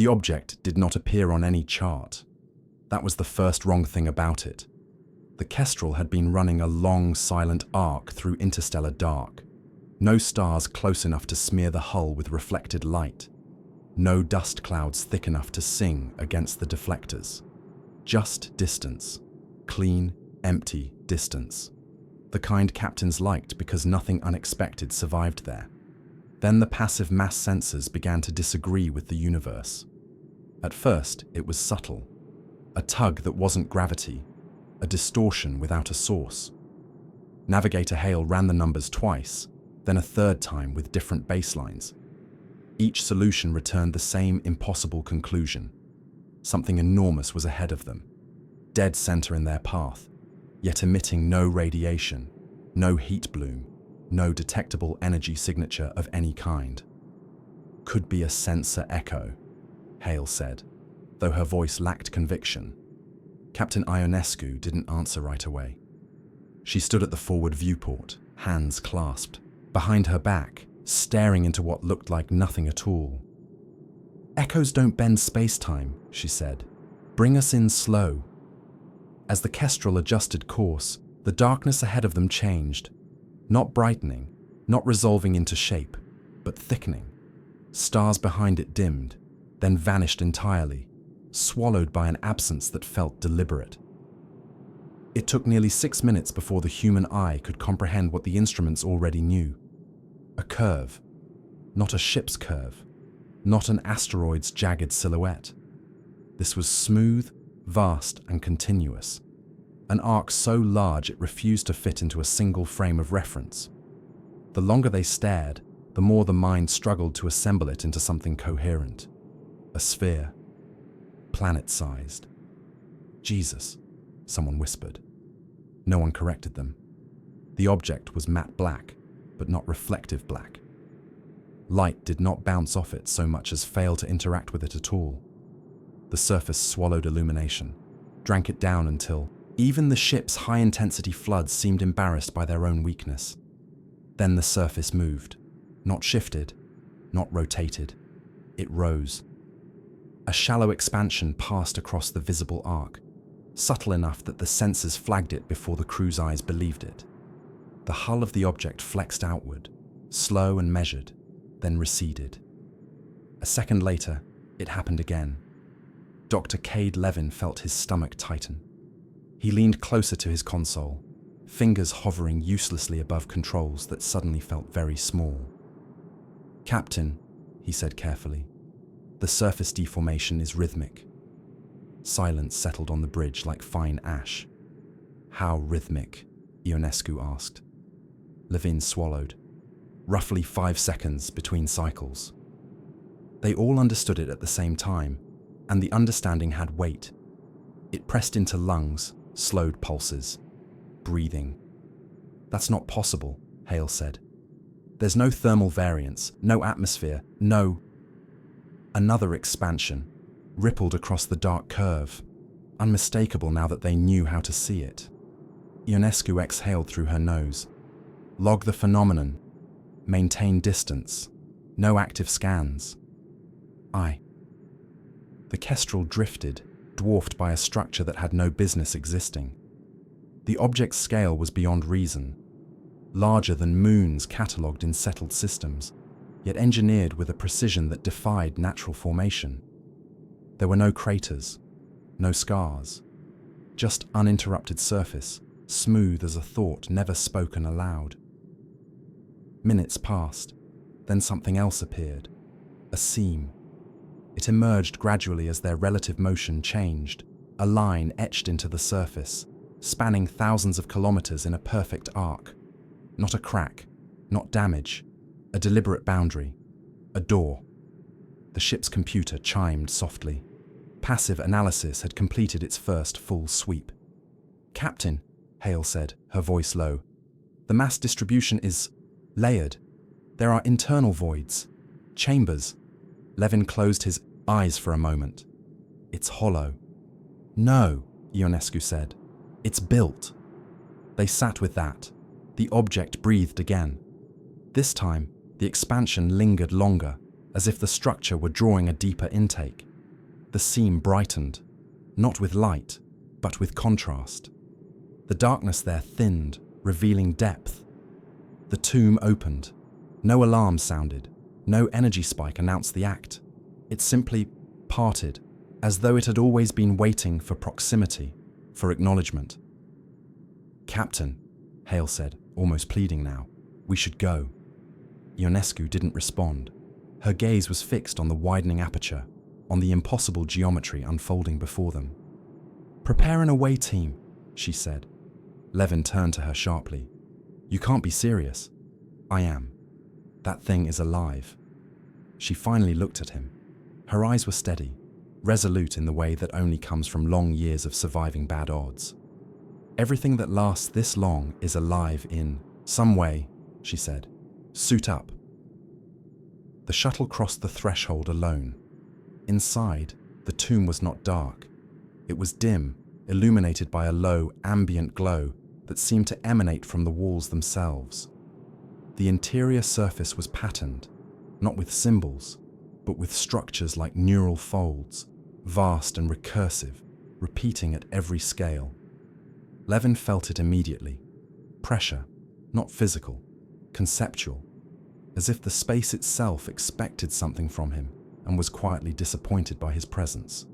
The object did not appear on any chart. That was the first wrong thing about it. The Kestrel had been running a long, silent arc through interstellar dark. No stars close enough to smear the hull with reflected light. No dust clouds thick enough to sing against the deflectors. Just distance. Clean, empty distance. The kind captains liked because nothing unexpected survived there. Then the passive mass sensors began to disagree with the universe. At first, it was subtle. A tug that wasn't gravity. A distortion without a source. Navigator Hale ran the numbers twice, then a third time with different baselines. Each solution returned the same impossible conclusion. Something enormous was ahead of them, dead center in their path, yet emitting no radiation, no heat bloom, no detectable energy signature of any kind. Could be a sensor echo, Hale said, though her voice lacked conviction. Captain Ionescu didn't answer right away. She stood at the forward viewport, hands clasped, behind her back, staring into what looked like nothing at all. "Echoes don't bend space-time," she said. "Bring us in slow." As the Kestrel adjusted course, the darkness ahead of them changed, not brightening, not resolving into shape, but thickening. Stars behind it dimmed, then vanished entirely, swallowed by an absence that felt deliberate. It took nearly 6 minutes before the human eye could comprehend what the instruments already knew. A curve, not a ship's curve, not an asteroid's jagged silhouette. This was smooth, vast, and continuous, an arc so large it refused to fit into a single frame of reference. The longer they stared, the more the mind struggled to assemble it into something coherent. A sphere, planet-sized. "Jesus," someone whispered. No one corrected them. The object was matte black, but not reflective black. Light did not bounce off it so much as fail to interact with it at all. The surface swallowed illumination, drank it down until even the ship's high-intensity floods seemed embarrassed by their own weakness. Then the surface moved, not shifted, not rotated. It rose. A shallow expansion passed across the visible arc, subtle enough that the sensors flagged it before the crew's eyes believed it. The hull of the object flexed outward, slow and measured, then receded. A second later, it happened again. Dr. Cade Levin felt his stomach tighten. He leaned closer to his console, fingers hovering uselessly above controls that suddenly felt very small. "Captain," he said carefully, "the surface deformation is rhythmic." Silence settled on the bridge like fine ash. "How rhythmic?" Ionescu asked. Levin swallowed. Roughly 5 seconds between cycles. They all understood it at the same time, and the understanding had weight. It pressed into lungs, slowed pulses. Breathing. "That's not possible," Hale said. "There's no thermal variance, no atmosphere, no—" Another expansion rippled across the dark curve, unmistakable now that they knew how to see it. Ionescu exhaled through her nose. "Log the phenomenon. Maintain distance. No active scans." "Aye." The Kestrel drifted, dwarfed by a structure that had no business existing. The object's scale was beyond reason, larger than moons catalogued in settled systems, yet engineered with a precision that defied natural formation. There were no craters, no scars, just uninterrupted surface, smooth as a thought never spoken aloud. Minutes passed, then something else appeared, a seam. It emerged gradually as their relative motion changed, a line etched into the surface, spanning thousands of kilometers in a perfect arc. Not a crack, not damage, a deliberate boundary, a door. The ship's computer chimed softly. Passive analysis had completed its first full sweep. "Captain," Hale said, her voice low, "the mass distribution is layered. There are internal voids, chambers." Levin closed his eyes for a moment. "It's hollow." "No," Ionescu said. "It's built." They sat with that. The object breathed again. This time, the expansion lingered longer, as if the structure were drawing a deeper intake. The seam brightened, not with light, but with contrast. The darkness there thinned, revealing depth. The tomb opened. No alarm sounded. No energy spike announced the act. It simply parted, as though it had always been waiting for proximity, for acknowledgement. "Captain," Hale said, almost pleading now, "we should go." Ionescu didn't respond. Her gaze was fixed on the widening aperture, on the impossible geometry unfolding before them. "Prepare an away team," she said. Levin turned to her sharply. "You can't be serious." "I am. That thing is alive." She finally looked at him. Her eyes were steady, resolute in the way that only comes from long years of surviving bad odds. "Everything that lasts this long is alive in some way," she said. "Suit up." The shuttle crossed the threshold alone. Inside, the tomb was not dark. It was dim, illuminated by a low, ambient glow that seemed to emanate from the walls themselves. The interior surface was patterned, not with symbols, but with structures like neural folds, vast and recursive, repeating at every scale. Levin felt it immediately. Pressure, not physical, conceptual, as if the space itself expected something from him and was quietly disappointed by his presence.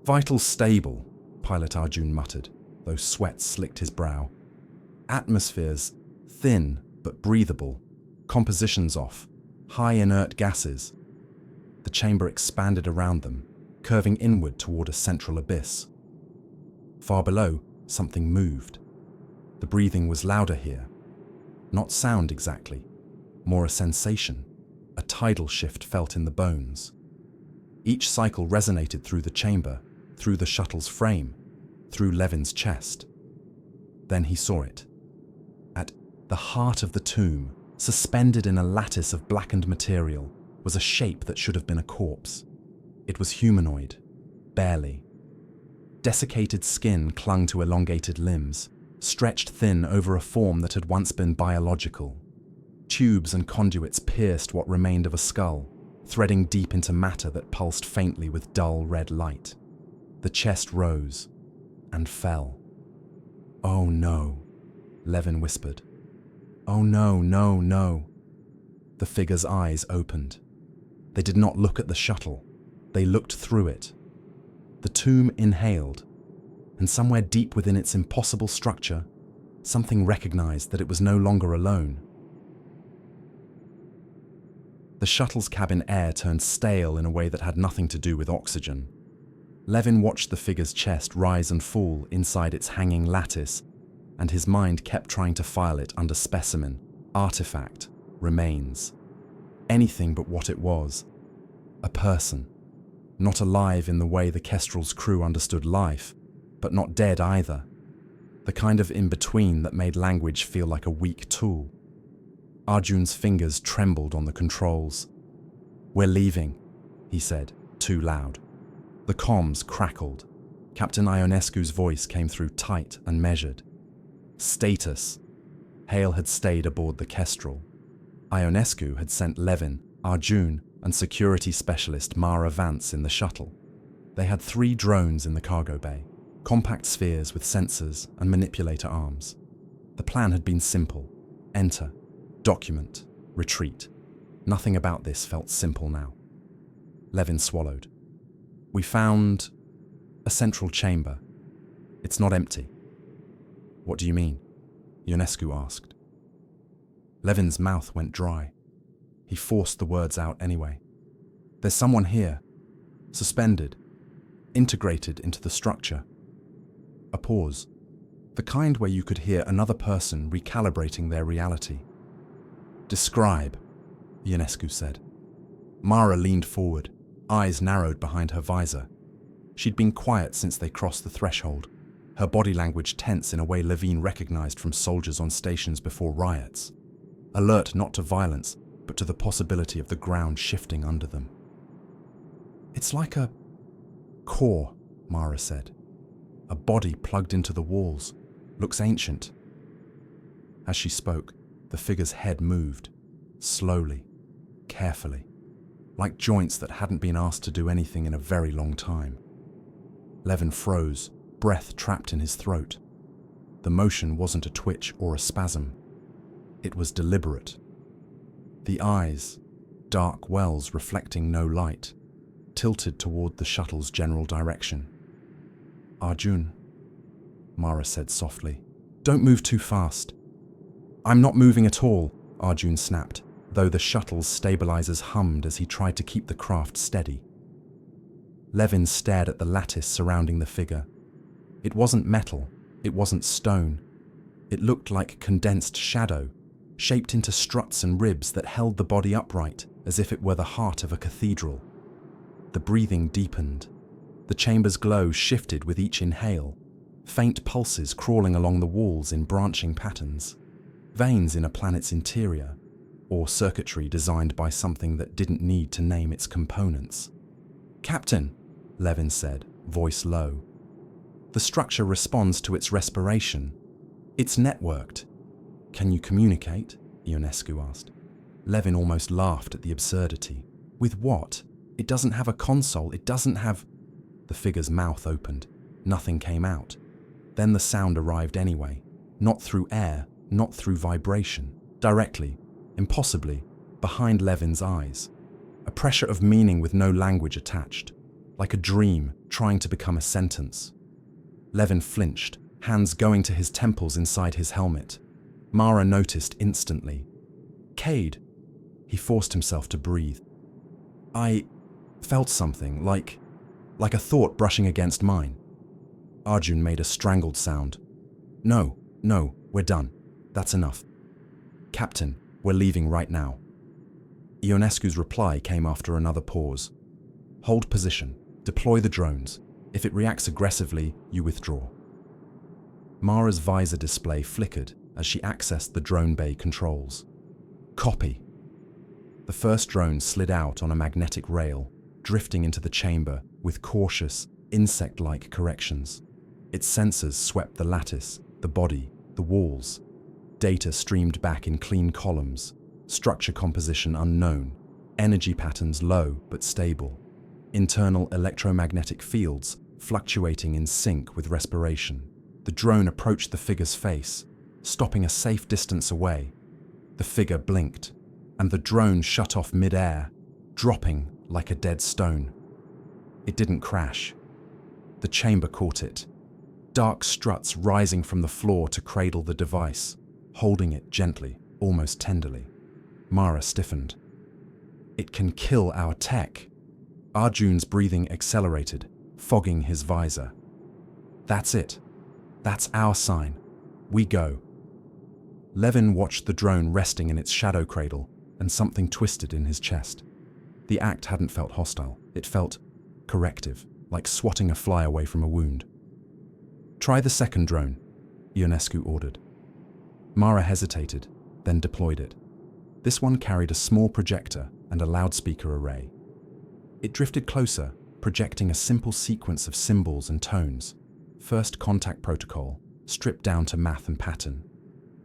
"Vitals stable," Pilot Arjun muttered, though sweat slicked his brow. "Atmospheres thin but breathable, compositions off, high inert gases." The chamber expanded around them, curving inward toward a central abyss. Far below, something moved. The breathing was louder here. Not sound exactly, more a sensation, a tidal shift felt in the bones. Each cycle resonated through the chamber, through the shuttle's frame, through Levin's chest. Then he saw it. At the heart of the tomb, suspended in a lattice of blackened material, was a shape that should have been a corpse. It was humanoid, barely. Desiccated skin clung to elongated limbs, stretched thin over a form that had once been biological. Tubes and conduits pierced what remained of a skull, threading deep into matter that pulsed faintly with dull red light. The chest rose and fell. "Oh no," Levin whispered. "Oh no, no, no." The figure's eyes opened. They did not look at the shuttle. They looked through it. The tomb inhaled, and somewhere deep within its impossible structure, something recognized that it was no longer alone. The shuttle's cabin air turned stale in a way that had nothing to do with oxygen. Levin watched the figure's chest rise and fall inside its hanging lattice, and his mind kept trying to file it under specimen, artifact, remains. Anything but what it was. A person. Not alive in the way the Kestrel's crew understood life, but not dead either. The kind of in-between that made language feel like a weak tool. Arjun's fingers trembled on the controls. "We're leaving," he said, too loud. The comms crackled. Captain Ionescu's voice came through tight and measured. "Status." Hale had stayed aboard the Kestrel. Ionescu had sent Levin, Arjun, and security specialist Mara Vance in the shuttle. They had 3 drones in the cargo bay, compact spheres with sensors and manipulator arms. The plan had been simple: enter, document, retreat. Nothing about this felt simple now. Levin swallowed. "We found a central chamber. It's not empty." "What do you mean?" Ionescu asked. Levin's mouth went dry. He forced the words out anyway. "There's someone here, suspended, integrated into the structure." A pause. The kind where you could hear another person recalibrating their reality. "Describe," Ionescu said. Mara leaned forward, eyes narrowed behind her visor. She'd been quiet since they crossed the threshold, her body language tense in a way Levine recognized from soldiers on stations before riots. Alert not to violence, but to the possibility of the ground shifting under them. "It's like a core," Mara said. "A body plugged into the walls. Looks ancient." As she spoke, the figure's head moved, slowly, carefully. like joints that hadn't been asked to do anything in a very long time. Levin froze, breath trapped in his throat. The motion wasn't a twitch or a spasm. It was deliberate. The eyes, dark wells reflecting no light, tilted toward the shuttle's general direction. "Arjun," Mara said softly, "don't move too fast." "I'm not moving at all," Arjun snapped, though the shuttle's stabilizers hummed as he tried to keep the craft steady. Levin stared at the lattice surrounding the figure. It wasn't metal, it wasn't stone. It looked like condensed shadow, shaped into struts and ribs that held the body upright as if it were the heart of a cathedral. The breathing deepened. The chamber's glow shifted with each inhale, faint pulses crawling along the walls in branching patterns, veins in a planet's interior, or circuitry designed by something that didn't need to name its components. "Captain," Levin said, voice low. "The structure responds to its respiration. It's networked." "Can you communicate?" Ionescu asked. Levin almost laughed at the absurdity. "With what? It doesn't have a console, it doesn't have—" The figure's mouth opened. Nothing came out. Then the sound arrived anyway. Not through air, not through vibration. Directly, impossibly, behind Levin's eyes. A pressure of meaning with no language attached. Like a dream trying to become a sentence. Levin flinched, hands going to his temples inside his helmet. Mara noticed instantly. "Cade." He forced himself to breathe. "I felt something, like a thought brushing against mine." Arjun made a strangled sound. No, we're done. That's enough." "Captain, we're leaving right now." Ionescu's reply came after another pause. "Hold position. Deploy the drones. If it reacts aggressively, you withdraw." Mara's visor display flickered as she accessed the drone bay controls. "Copy." The first drone slid out on a magnetic rail, drifting into the chamber with cautious, insect-like corrections. Its sensors swept the lattice, the body, the walls. Data streamed back in clean columns, structure composition unknown, energy patterns low but stable, internal electromagnetic fields fluctuating in sync with respiration. The drone approached the figure's face, stopping a safe distance away. The figure blinked, and the drone shut off mid-air, dropping like a dead stone. It didn't crash. The chamber caught it, dark struts rising from the floor to cradle the device, holding it gently, almost tenderly. Mara stiffened. "It can kill our tech." Arjun's breathing accelerated, fogging his visor. "That's it. That's our sign. We go." Levin watched the drone resting in its shadow cradle, and something twisted in his chest. The act hadn't felt hostile. It felt corrective, like swatting a fly away from a wound. "Try the second drone," Ionescu ordered. Mara hesitated, then deployed it. This one carried a small projector and a loudspeaker array. It drifted closer, projecting a simple sequence of symbols and tones. First contact protocol, stripped down to math and pattern.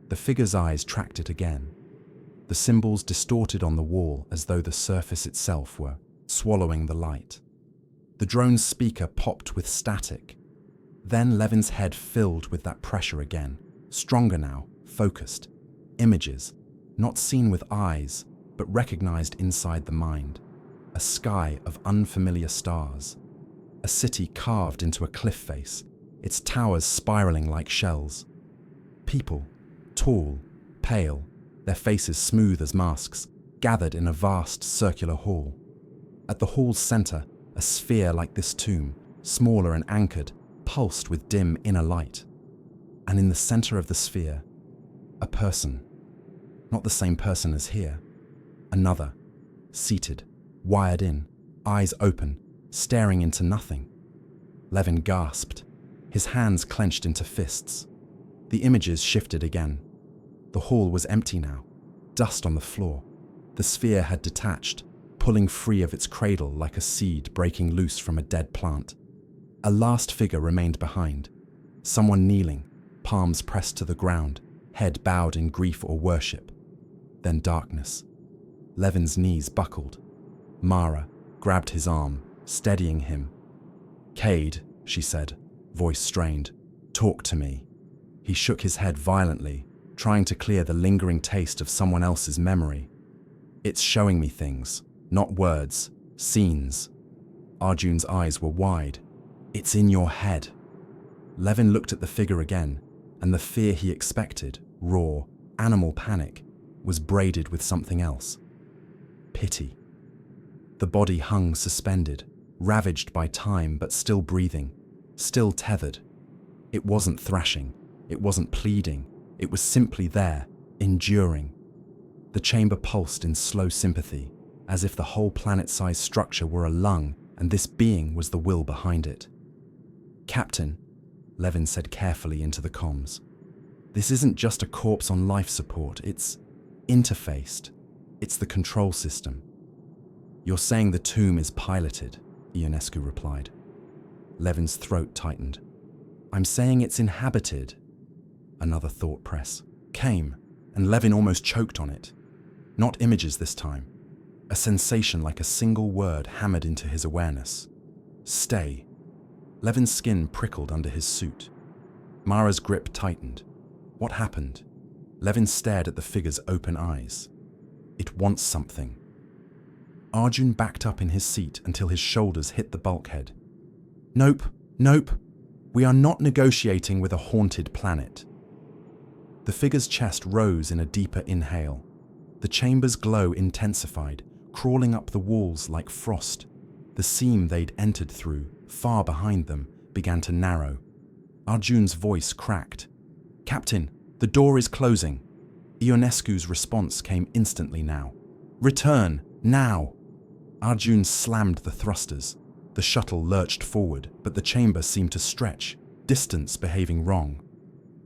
The figure's eyes tracked it again. The symbols distorted on the wall as though the surface itself were swallowing the light. The drone's speaker popped with static. Then Levin's head filled with that pressure again, stronger now, focused. Images, not seen with eyes, but recognized inside the mind. A sky of unfamiliar stars. A city carved into a cliff face, its towers spiraling like shells. People, tall, pale, their faces smooth as masks, gathered in a vast circular hall. At the hall's center, a sphere like this tomb, smaller and anchored, pulsed with dim inner light. And in the center of the sphere, a person. Not the same person as here. Another, seated, wired in, eyes open, staring into nothing. Levin gasped, his hands clenched into fists. The images shifted again. The hall was empty now, dust on the floor. The sphere had detached, pulling free of its cradle like a seed breaking loose from a dead plant. A last figure remained behind, someone kneeling, palms pressed to the ground, head bowed in grief or worship. Then darkness. Levin's knees buckled. Mara grabbed his arm, steadying him. "Cade," she said, voice strained, "talk to me." He shook his head violently, trying to clear the lingering taste of someone else's memory. "It's showing me things, not words, scenes." Arjun's eyes were wide. "It's in your head." Levin looked at the figure again, and the fear he expected, raw, animal panic, was braided with something else. Pity. The body hung suspended, ravaged by time but still breathing, still tethered. It wasn't thrashing, it wasn't pleading, it was simply there, enduring. The chamber pulsed in slow sympathy, as if the whole planet-sized structure were a lung and this being was the will behind it. "Captain," Levin said carefully into the comms, "this isn't just a corpse on life support, it's interfaced. It's the control system." "You're saying the tomb is piloted," Ionescu replied. Levin's throat tightened. "I'm saying it's inhabited." Another thought press came, and Levin almost choked on it. Not images this time. A sensation like a single word hammered into his awareness. "Stay." Levin's skin prickled under his suit. Mara's grip tightened. What happened? Levin stared at the figure's open eyes. "It wants something." Arjun backed up in his seat until his shoulders hit the bulkhead. "Nope, nope. We are not negotiating with a haunted planet." The figure's chest rose in a deeper inhale. The chamber's glow intensified, crawling up the walls like frost. The seam they'd entered through, far behind them, began to narrow. Arjun's voice cracked. "Captain, the door is closing." Ionescu's response came instantly now. "Return, now!" Arjun slammed the thrusters. The shuttle lurched forward, but the chamber seemed to stretch, distance behaving wrong.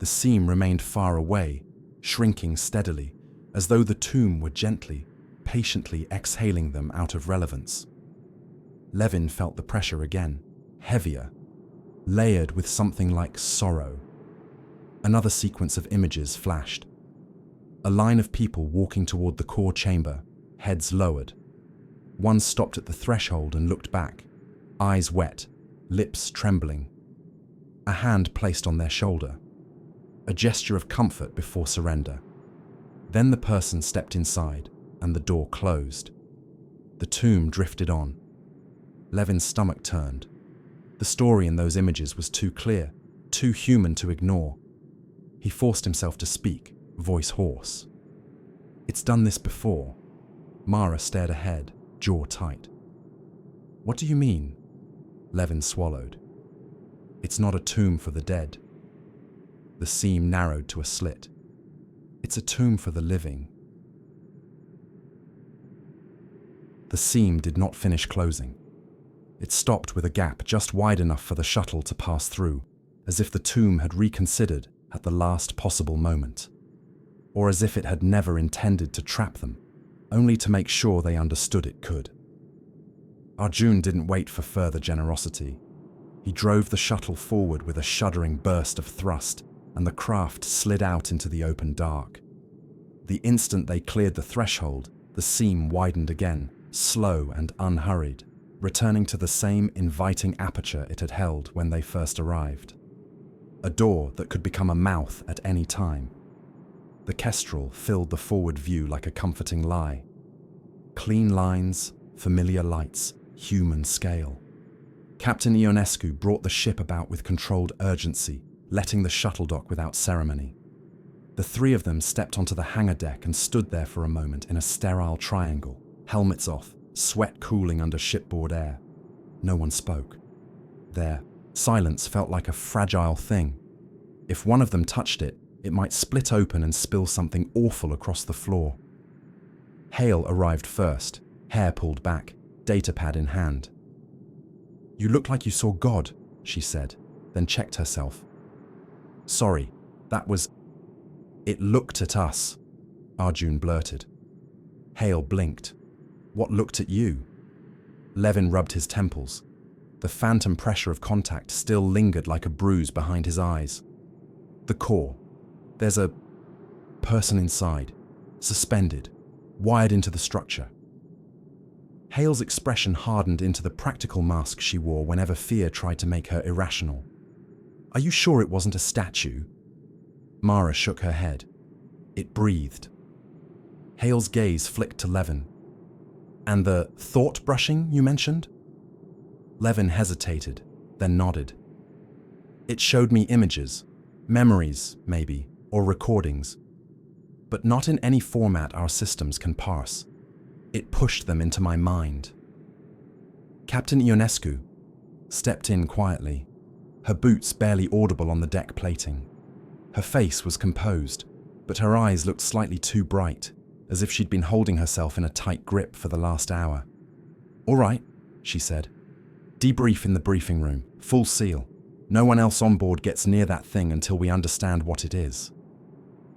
The seam remained far away, shrinking steadily, as though the tomb were gently, patiently exhaling them out of relevance. Levin felt the pressure again, heavier, layered with something like sorrow. Another sequence of images flashed. A line of people walking toward the core chamber, heads lowered. One stopped at the threshold and looked back, eyes wet, lips trembling. A hand placed on their shoulder. A gesture of comfort before surrender. Then the person stepped inside, and the door closed. The tomb drifted on. Levin's stomach turned. The story in those images was too clear, too human to ignore. He forced himself to speak, voice hoarse. "It's done this before." Mara stared ahead, jaw tight. "What do you mean?" Levin swallowed. "It's not a tomb for the dead." The seam narrowed to a slit. "It's a tomb for the living." The seam did not finish closing. It stopped with a gap just wide enough for the shuttle to pass through, as if the tomb had reconsidered at the last possible moment. Or as if it had never intended to trap them, only to make sure they understood it could. Arjun didn't wait for further generosity. He drove the shuttle forward with a shuddering burst of thrust, and the craft slid out into the open dark. The instant they cleared the threshold, the seam widened again, slow and unhurried, returning to the same inviting aperture it had held when they first arrived. A door that could become a mouth at any time. The kestrel filled the forward view like a comforting lie. Clean lines, familiar lights, human scale. Captain Ionescu brought the ship about with controlled urgency, letting the shuttle dock without ceremony. The three of them stepped onto the hangar deck and stood there for a moment in a sterile triangle, helmets off, sweat cooling under shipboard air. No one spoke. Their silence felt like a fragile thing. If one of them touched it, it might split open and spill something awful across the floor. Hale arrived first, hair pulled back, datapad in hand. "You look like you saw God," she said, then checked herself. "Sorry, that was..." "It looked at us," Arjun blurted. Hale blinked. "What looked at you?" Levin rubbed his temples. The phantom pressure of contact still lingered like a bruise behind his eyes. "The core. There's a person inside, suspended, wired into the structure." Hale's expression hardened into the practical mask she wore whenever fear tried to make her irrational. "Are you sure it wasn't a statue?" Mara shook her head. It breathed. Hale's gaze flicked to Levin. "And the thought brushing you mentioned?" Levin hesitated, then nodded. "It showed me images, memories, maybe, or recordings. But not in any format our systems can parse. It pushed them into my mind." Captain Ionescu stepped in quietly, her boots barely audible on the deck plating. Her face was composed, but her eyes looked slightly too bright, as if she'd been holding herself in a tight grip for the last hour. "All right," she said. "Debrief in the briefing room, full seal. No one else on board gets near that thing until we understand what it is."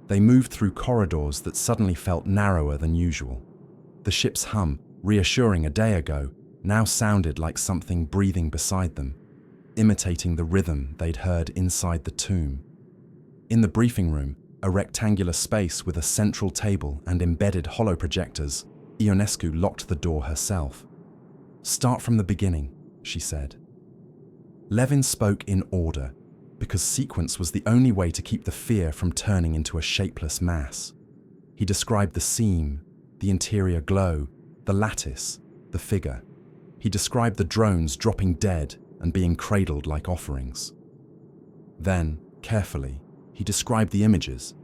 They moved through corridors that suddenly felt narrower than usual. The ship's hum, reassuring a day ago, now sounded like something breathing beside them, imitating the rhythm they'd heard inside the tomb. In the briefing room, a rectangular space with a central table and embedded holoprojectors, Ionescu locked the door herself. "Start from the beginning," she said. Levin spoke in order, because sequence was the only way to keep the fear from turning into a shapeless mass. He described the seam, the interior glow, the lattice, the figure. He described the drones dropping dead and being cradled like offerings. Then, carefully, he described the images.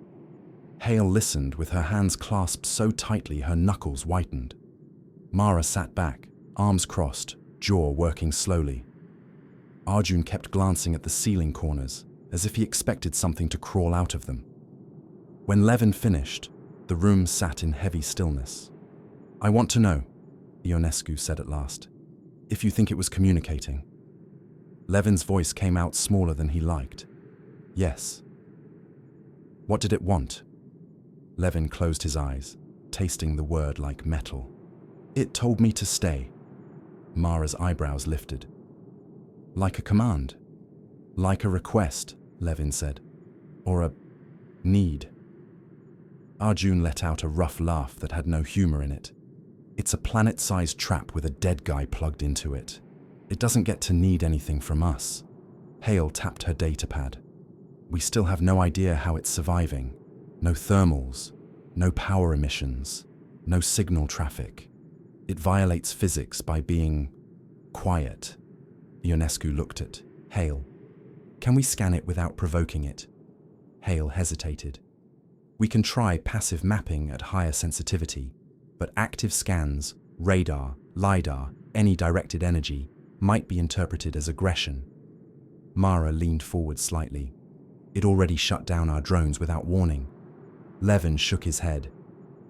Hale listened with her hands clasped so tightly her knuckles whitened. Mara sat back, arms crossed, jaw working slowly. Arjun kept glancing at the ceiling corners, as if he expected something to crawl out of them. When Levin finished, the room sat in heavy stillness. "I want to know," Ionescu said at last, "if you think it was communicating." Levin's voice came out smaller than he liked. "Yes." "What did it want?" Levin closed his eyes, tasting the word like metal. "It told me to stay." Mara's eyebrows lifted. "Like a command?" "Like a request," Levin said. "Or a need." Arjun let out a rough laugh that had no humor in it. "It's a planet-sized trap with a dead guy plugged into it. It doesn't get to need anything from us." Hale tapped her datapad. "We still have no idea how it's surviving. No thermals, no power emissions, no signal traffic. It violates physics by being quiet." Ionescu looked at Hale. "Can we scan it without provoking it?" Hale hesitated. "We can try passive mapping at higher sensitivity, but active scans, radar, LiDAR, any directed energy, might be interpreted as aggression." Mara leaned forward slightly. "It already shut down our drones without warning." Levin shook his head.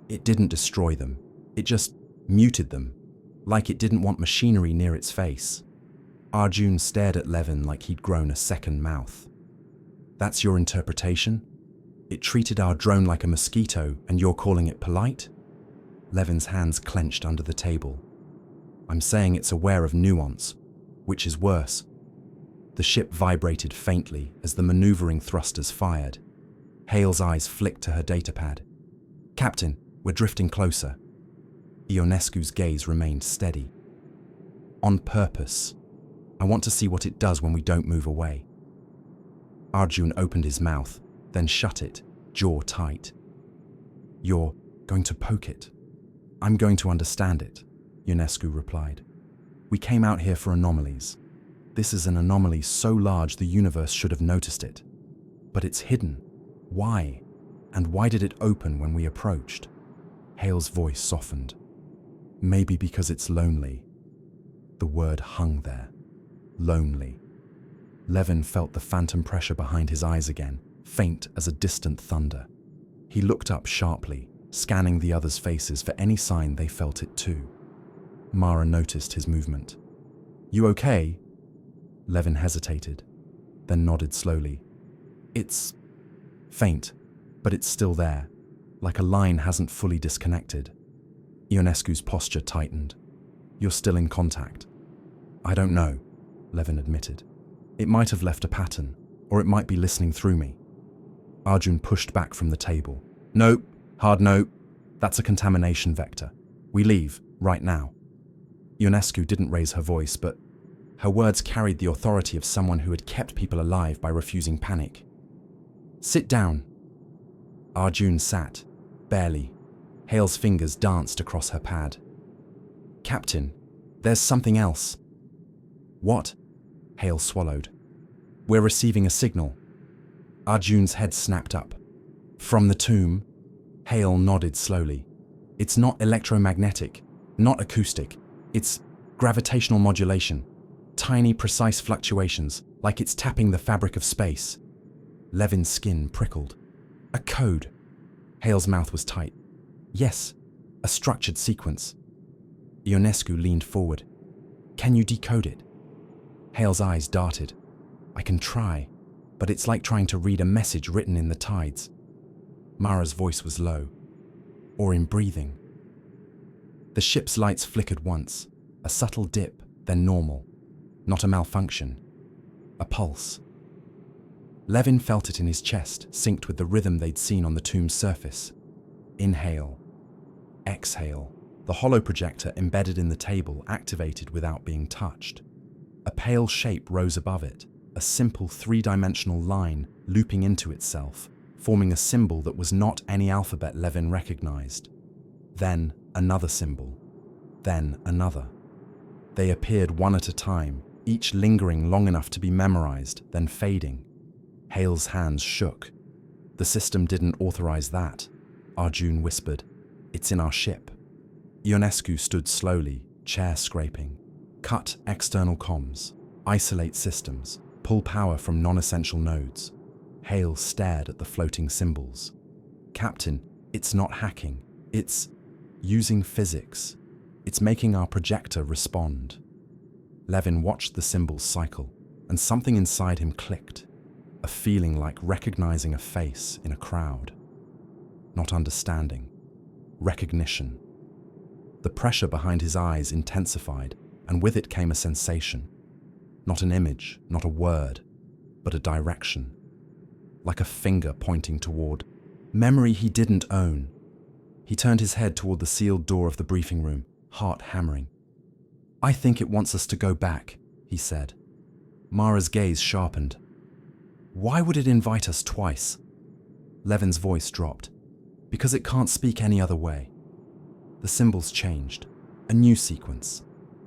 "It didn't destroy them. It just muted them, like it didn't want machinery near its face." Arjun stared at Levin like he'd grown a second mouth. "That's your interpretation? It treated our drone like a mosquito and you're calling it polite?" Levin's hands clenched under the table. "I'm saying it's aware of nuance, which is worse." The ship vibrated faintly as the maneuvering thrusters fired. Hale's eyes flicked to her datapad. "Captain, we're drifting closer." Ionescu's gaze remained steady. "On purpose. I want to see what it does when we don't move away." Arjun opened his mouth, then shut it, jaw tight. "You're going to poke it?" "I'm going to understand it," Ionescu replied. "We came out here for anomalies. This is an anomaly so large the universe should have noticed it. But it's hidden. Why? And why did it open when we approached?" Hale's voice softened. "Maybe because it's lonely." The word hung there. Lonely. Levin felt the phantom pressure behind his eyes again, faint as a distant thunder. He looked up sharply, scanning the others' faces for any sign they felt it too. Mara noticed his movement. "You okay?" Levin hesitated, then nodded slowly. "It's faint, but it's still there, like a line hasn't fully disconnected." Ionescu's posture tightened. "You're still in contact?" "I don't know," Levin admitted. "It might have left a pattern, or it might be listening through me." Arjun pushed back from the table. "Nope, hard no. That's a contamination vector. We leave, right now." Ionescu didn't raise her voice, but her words carried the authority of someone who had kept people alive by refusing panic. "Sit down." Arjun sat, barely. Hale's fingers danced across her pad. "Captain, there's something else." "What?" Hale swallowed. "We're receiving a signal." Arjun's head snapped up. "From the tomb?" Hale nodded slowly. "It's not electromagnetic, not acoustic. It's gravitational modulation. Tiny, precise fluctuations, like it's tapping the fabric of space." Levin's skin prickled. "A code." Hale's mouth was tight. "Yes, a structured sequence." Ionescu leaned forward. "Can you decode it?" Hale's eyes darted. "I can try, but it's like trying to read a message written in the tides." Mara's voice was low. "Or in breathing." The ship's lights flickered once, a subtle dip, then normal. Not a malfunction. A pulse. Levin felt it in his chest, synced with the rhythm they'd seen on the tomb's surface. Inhale. Exhale. The hollow projector embedded in the table activated without being touched. A pale shape rose above it, a simple three-dimensional line looping into itself, forming a symbol that was not any alphabet Levin recognized. Then another symbol. Then another. They appeared one at a time, each lingering long enough to be memorized, then fading. Hale's hands shook. "The system didn't authorize that," Arjun whispered. "It's in our ship." Ionescu stood slowly, chair scraping. "Cut external comms. Isolate systems. Pull power from non-essential nodes." Hale stared at the floating symbols. "Captain, it's not hacking. It's using physics. It's making our projector respond." Levin watched the symbols cycle, and something inside him clicked. A feeling like recognizing a face in a crowd. Not understanding. Recognition. The pressure behind his eyes intensified, and with it came a sensation. Not an image, not a word, but a direction. Like a finger pointing toward memory he didn't own. He turned his head toward the sealed door of the briefing room, heart hammering. "I think it wants us to go back," he said. Mara's gaze sharpened. "Why would it invite us twice?" Levin's voice dropped. "Because it can't speak any other way." The symbols changed. A new sequence.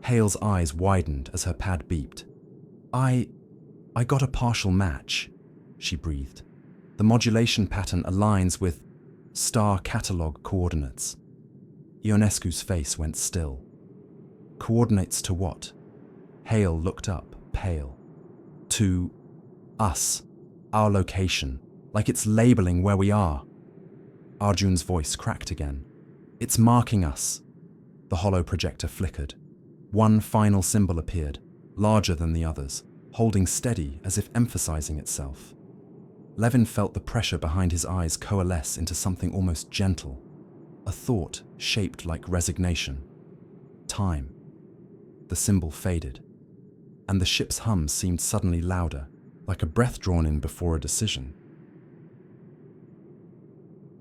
Hale's eyes widened as her pad beeped. I got a partial match," she breathed. "The modulation pattern aligns with star catalog coordinates." Ionescu's face went still. "Coordinates to what?" Hale looked up, pale. "To us. Our location. Like it's labeling where we are." Arjun's voice cracked again. "It's marking us." The hollow projector flickered. One final symbol appeared, larger than the others, holding steady as if emphasizing itself. Levin felt the pressure behind his eyes coalesce into something almost gentle. A thought shaped like resignation. Time. The symbol faded, and the ship's hum seemed suddenly louder, like a breath drawn in before a decision.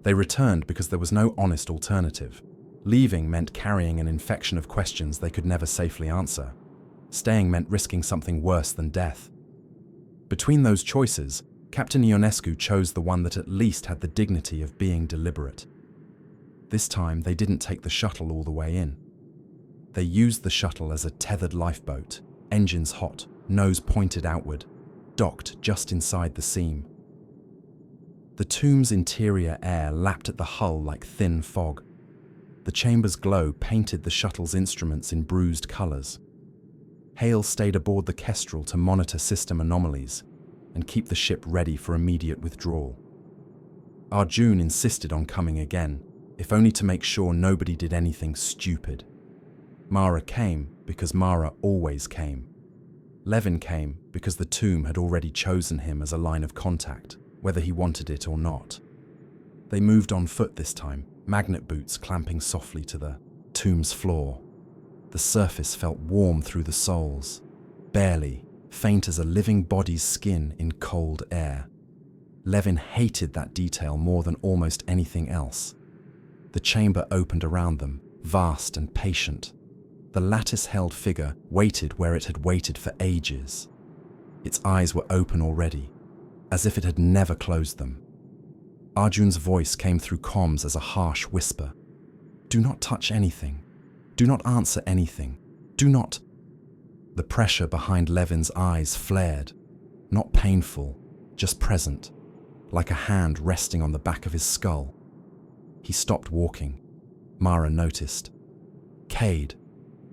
They returned because there was no honest alternative. Leaving meant carrying an infection of questions they could never safely answer. Staying meant risking something worse than death. Between those choices, Captain Ionescu chose the one that at least had the dignity of being deliberate. This time, they didn't take the shuttle all the way in. They used the shuttle as a tethered lifeboat, engines hot, nose pointed outward, docked just inside the seam. The tomb's interior air lapped at the hull like thin fog. The chamber's glow painted the shuttle's instruments in bruised colors. Hale stayed aboard the Kestrel to monitor system anomalies and keep the ship ready for immediate withdrawal. Arjun insisted on coming again, if only to make sure nobody did anything stupid. Mara came because Mara always came. Levin came because the tomb had already chosen him as a line of contact, whether he wanted it or not. They moved on foot this time, magnet boots clamping softly to the tomb's floor. The surface felt warm through the soles, barely, faint as a living body's skin in cold air. Levin hated that detail more than almost anything else. The chamber opened around them, vast and patient. The lattice-held figure waited where it had waited for ages. Its eyes were open already, as if it had never closed them. Arjun's voice came through comms as a harsh whisper. "Do not touch anything. Do not answer anything. Do not..." The pressure behind Levin's eyes flared, not painful, just present, like a hand resting on the back of his skull. He stopped walking. Mara noticed. "Cade."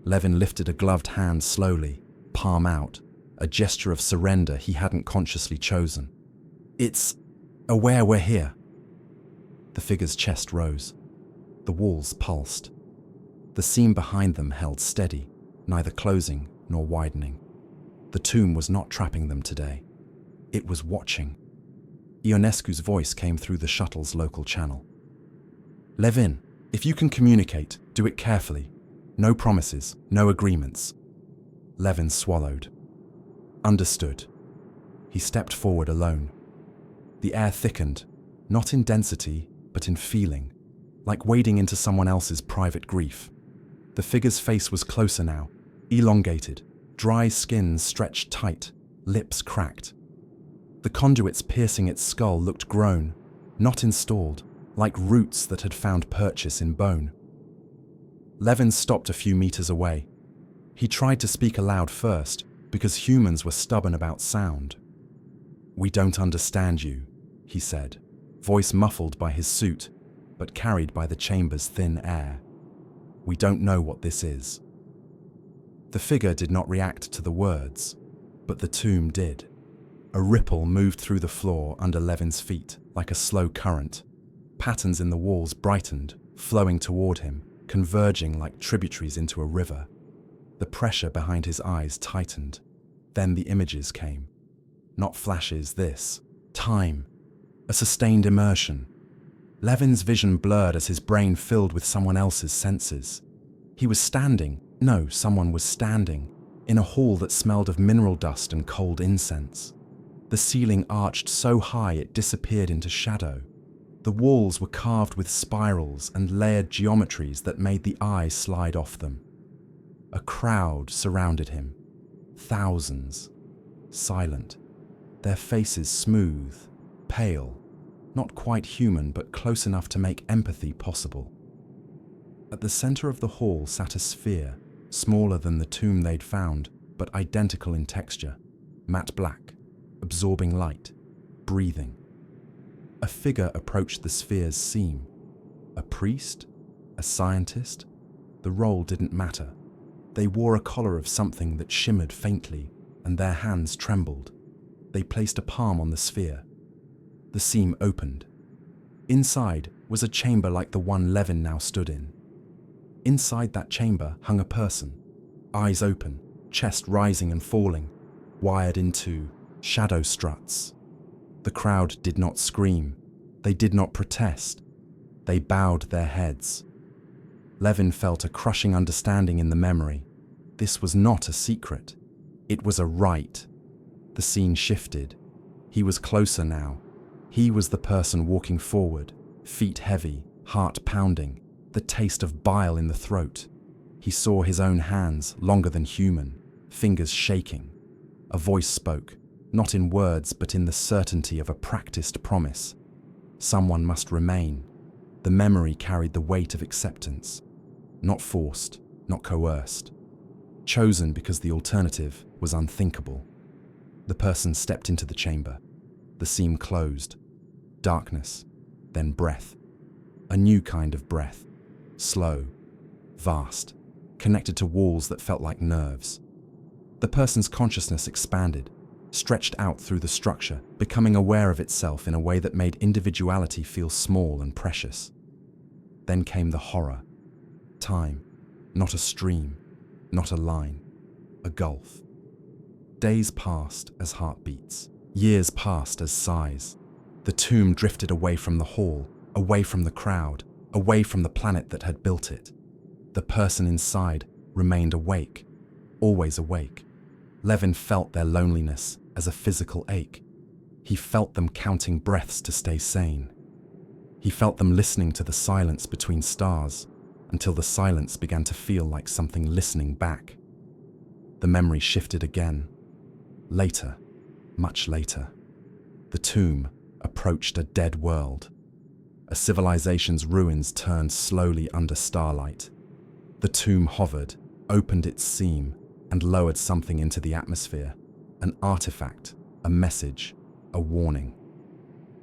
Levin lifted a gloved hand slowly, palm out, a gesture of surrender he hadn't consciously chosen. "It's aware we're here." The figure's chest rose. The walls pulsed. The seam behind them held steady, neither closing nor widening. The tomb was not trapping them today. It was watching. Ionescu's voice came through the shuttle's local channel. "Levin, if you can communicate, do it carefully. No promises, no agreements." Levin swallowed. "Understood." He stepped forward alone. The air thickened, not in density, but in feeling, like wading into someone else's private grief. The figure's face was closer now, elongated, dry skin stretched tight, lips cracked. The conduits piercing its skull looked grown, not installed, like roots that had found purchase in bone. Levin stopped a few meters away. He tried to speak aloud first, because humans were stubborn about sound. "We don't understand you," he said, voice muffled by his suit, but carried by the chamber's thin air. "We don't know what this is." The figure did not react to the words, but the tomb did. A ripple moved through the floor under Levin's feet, like a slow current. Patterns in the walls brightened, flowing toward him, converging like tributaries into a river. The pressure behind his eyes tightened. Then the images came. Not flashes, this. Time. A sustained immersion. Levin's vision blurred as his brain filled with someone else's senses. He was standing, no, someone was standing, in a hall that smelled of mineral dust and cold incense. The ceiling arched so high it disappeared into shadow. The walls were carved with spirals and layered geometries that made the eye slide off them. A crowd surrounded him. Thousands. Silent. Their faces smooth, pale, not quite human but close enough to make empathy possible. At the center of the hall sat a sphere, smaller than the tomb they'd found, but identical in texture, matte black, absorbing light, breathing. A figure approached the sphere's seam. A priest? A scientist? The role didn't matter. They wore a collar of something that shimmered faintly, and their hands trembled. They placed a palm on the sphere. The seam opened. Inside was a chamber like the one Levin now stood in. Inside that chamber hung a person, eyes open, chest rising and falling, wired into shadow struts. The crowd did not scream. They did not protest. They bowed their heads. Levin felt a crushing understanding in the memory. This was not a secret. It was a right. The scene shifted. He was closer now. He was the person walking forward, feet heavy, heart pounding, the taste of bile in the throat. He saw his own hands, longer than human, fingers shaking. A voice spoke, not in words but in the certainty of a practiced promise. Someone must remain. The memory carried the weight of acceptance. Not forced, not coerced. Chosen because the alternative was unthinkable. The person stepped into the chamber. The seam closed. Darkness, then breath. A new kind of breath. Slow, vast, connected to walls that felt like nerves. The person's consciousness expanded, stretched out through the structure, becoming aware of itself in a way that made individuality feel small and precious. Then came the horror. Time, not a stream, not a line, a gulf. Days passed as heartbeats. Years passed as sighs. The tomb drifted away from the hall, away from the crowd, away from the planet that had built it. The person inside remained awake, always awake. Levin felt their loneliness as a physical ache. He felt them counting breaths to stay sane. He felt them listening to the silence between stars, until the silence began to feel like something listening back. The memory shifted again. Later, much later, the tomb approached a dead world. A civilization's ruins turned slowly under starlight. The tomb hovered, opened its seam, and lowered something into the atmosphere. An artifact, a message, a warning.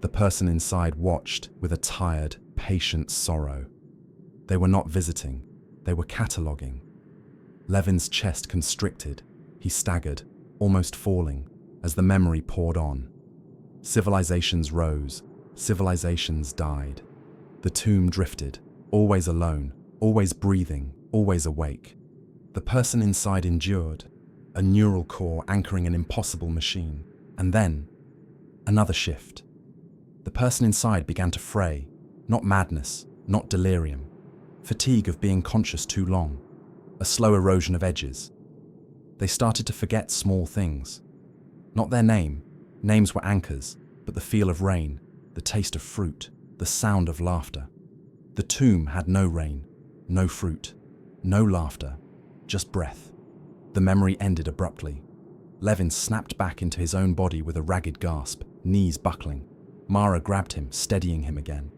The person inside watched with a tired, patient sorrow. They were not visiting, they were cataloguing. Levin's chest constricted. He staggered, almost falling, as the memory poured on. Civilizations rose, civilizations died. The tomb drifted, always alone, always breathing, always awake. The person inside endured, a neural core anchoring an impossible machine. And then, another shift. The person inside began to fray, not madness, not delirium. Fatigue of being conscious too long, a slow erosion of edges. They started to forget small things. Not their name, names were anchors, but the feel of rain, the taste of fruit, the sound of laughter. The tomb had no rain, no fruit, no laughter, just breath. The memory ended abruptly. Levin snapped back into his own body with a ragged gasp, knees buckling. Mara grabbed him, steadying him again.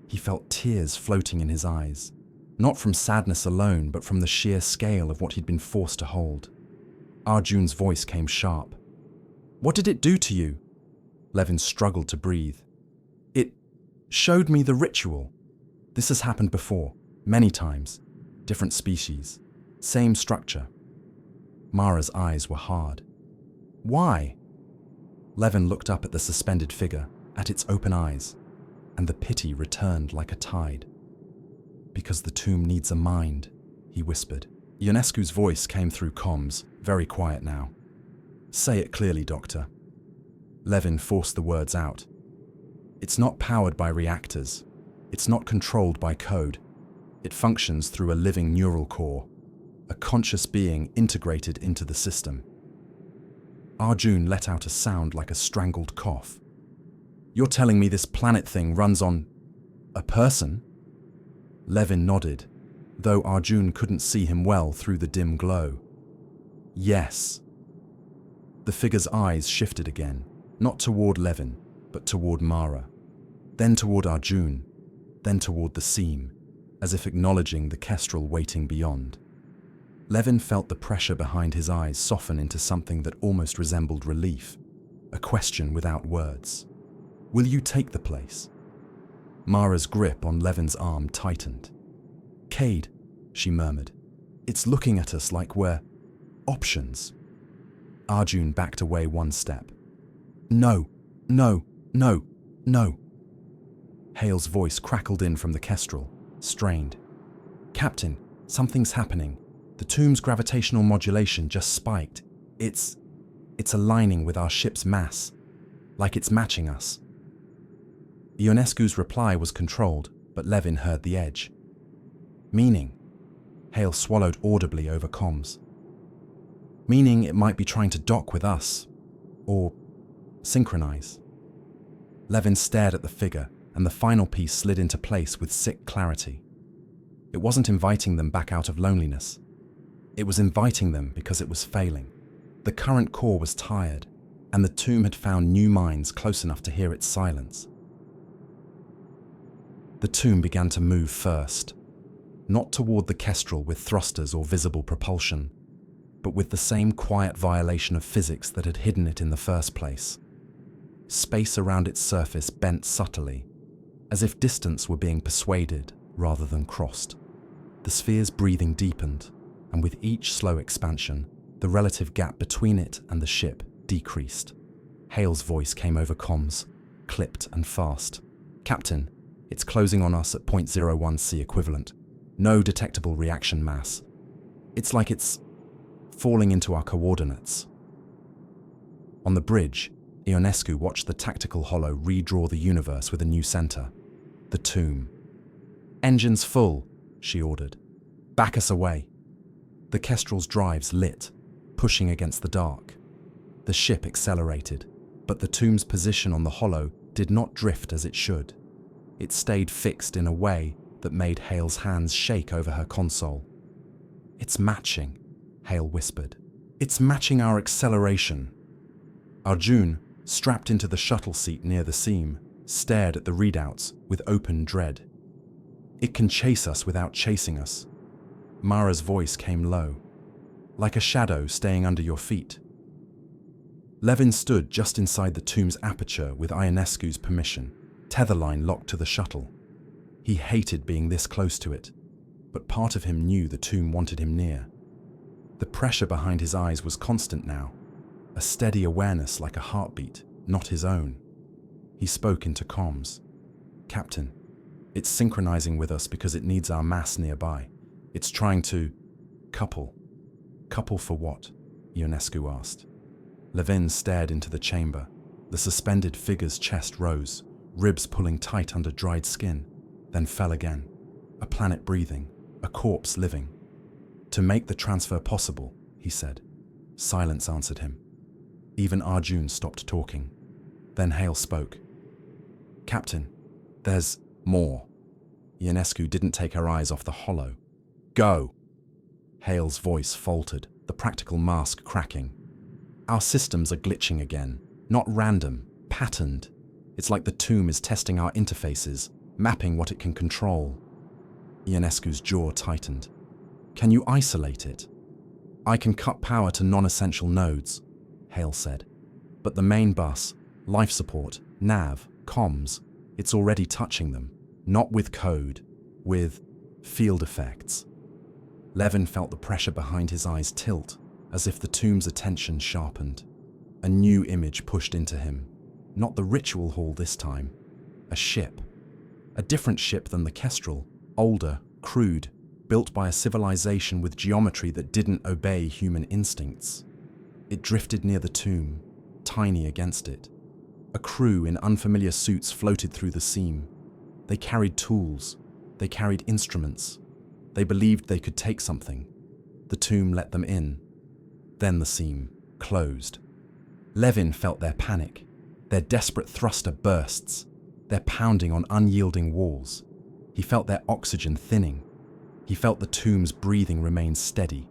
He felt tears floating in his eyes, not from sadness alone, but from the sheer scale of what he'd been forced to hold. Arjun's voice came sharp. "What did it do to you?" Levin struggled to breathe. "It showed me the ritual. This has happened before, many times. Different species, same structure." Mara's eyes were hard. "Why?" Levin looked up at the suspended figure, at its open eyes, and the pity returned like a tide. "Because the tomb needs a mind," he whispered. Ionescu's voice came through comms, very quiet now. "Say it clearly, Doctor." Levin forced the words out. "It's not powered by reactors. It's not controlled by code. It functions through a living neural core, a conscious being integrated into the system." Arjun let out a sound like a strangled cough. "You're telling me this planet thing runs on a person?" Levin nodded, though Arjun couldn't see him well through the dim glow. "Yes." The figure's eyes shifted again, not toward Levin, but toward Mara, then toward Arjun, then toward the seam, as if acknowledging the kestrel waiting beyond. Levin felt the pressure behind his eyes soften into something that almost resembled relief, a question without words. "Will you take the place?" Mara's grip on Levin's arm tightened. "Cade," she murmured, "it's looking at us like we're options." Arjun backed away one step. "No, no, no, no." Hale's voice crackled in from the kestrel, strained. "Captain, something's happening. The tomb's gravitational modulation just spiked. It's aligning with our ship's mass, like it's matching us." Ionescu's reply was controlled, but Levin heard the edge. "Meaning?" Hale swallowed audibly over comms. "Meaning it might be trying to dock with us, or synchronize." Levin stared at the figure, and the final piece slid into place with sick clarity. It wasn't inviting them back out of loneliness. It was inviting them because it was failing. The current core was tired, and the tomb had found new minds close enough to hear its silence. The tomb began to move first, not toward the kestrel with thrusters or visible propulsion, but with the same quiet violation of physics that had hidden it in the first place. Space around its surface bent subtly, as if distance were being persuaded rather than crossed. The sphere's breathing deepened, and with each slow expansion, the relative gap between it and the ship decreased. Hale's voice came over comms, clipped and fast. "Captain, it's closing on us at 0.01 C equivalent. No detectable reaction mass. It's like it's falling into our coordinates." On the bridge, Ionescu watched the tactical hollow redraw the universe with a new center, the tomb. "Engines full," she ordered. "Back us away." The kestrel's drives lit, pushing against the dark. The ship accelerated, but the tomb's position on the hollow did not drift as it should. It stayed fixed in a way that made Hale's hands shake over her console. "It's matching," Hale whispered. "It's matching our acceleration." Arjun, strapped into the shuttle seat near the seam, stared at the readouts with open dread. "It can chase us without chasing us." Mara's voice came low, "like a shadow staying under your feet." Levin stood just inside the tomb's aperture with Ionescu's permission, tether line locked to the shuttle. He hated being this close to it, but part of him knew the tomb wanted him near. The pressure behind his eyes was constant now, a steady awareness like a heartbeat, not his own. He spoke into comms. "Captain, it's synchronizing with us because it needs our mass nearby. It's trying to couple." "Couple for what?" Ionescu asked. Levin stared into the chamber. The suspended figure's chest rose, ribs pulling tight under dried skin, then fell again. A planet breathing, a corpse living. "To make the transfer possible," he said. Silence answered him. Even Arjun stopped talking. Then Hale spoke. "Captain, there's more." Ionescu didn't take her eyes off the hollow. "Go!" Hale's voice faltered, the practical mask cracking. "Our systems are glitching again. Not random, patterned. It's like the tomb is testing our interfaces, mapping what it can control." Ionescu's jaw tightened. "Can you isolate it?" "I can cut power to non-essential nodes," Hale said. "But the main bus, life support, nav, comms, it's already touching them. Not with code, with field effects." Levin felt the pressure behind his eyes tilt, as if the tomb's attention sharpened. A new image pushed into him. Not the ritual hall this time. A ship. A different ship than the Kestrel, older, crude, built by a civilization with geometry that didn't obey human instincts. It drifted near the tomb, tiny against it. A crew in unfamiliar suits floated through the seam. They carried tools. They carried instruments. They believed they could take something. The tomb let them in. Then the seam closed. Levin felt their panic, their desperate thruster bursts, their pounding on unyielding walls. He felt their oxygen thinning. He felt the tomb's breathing remain steady.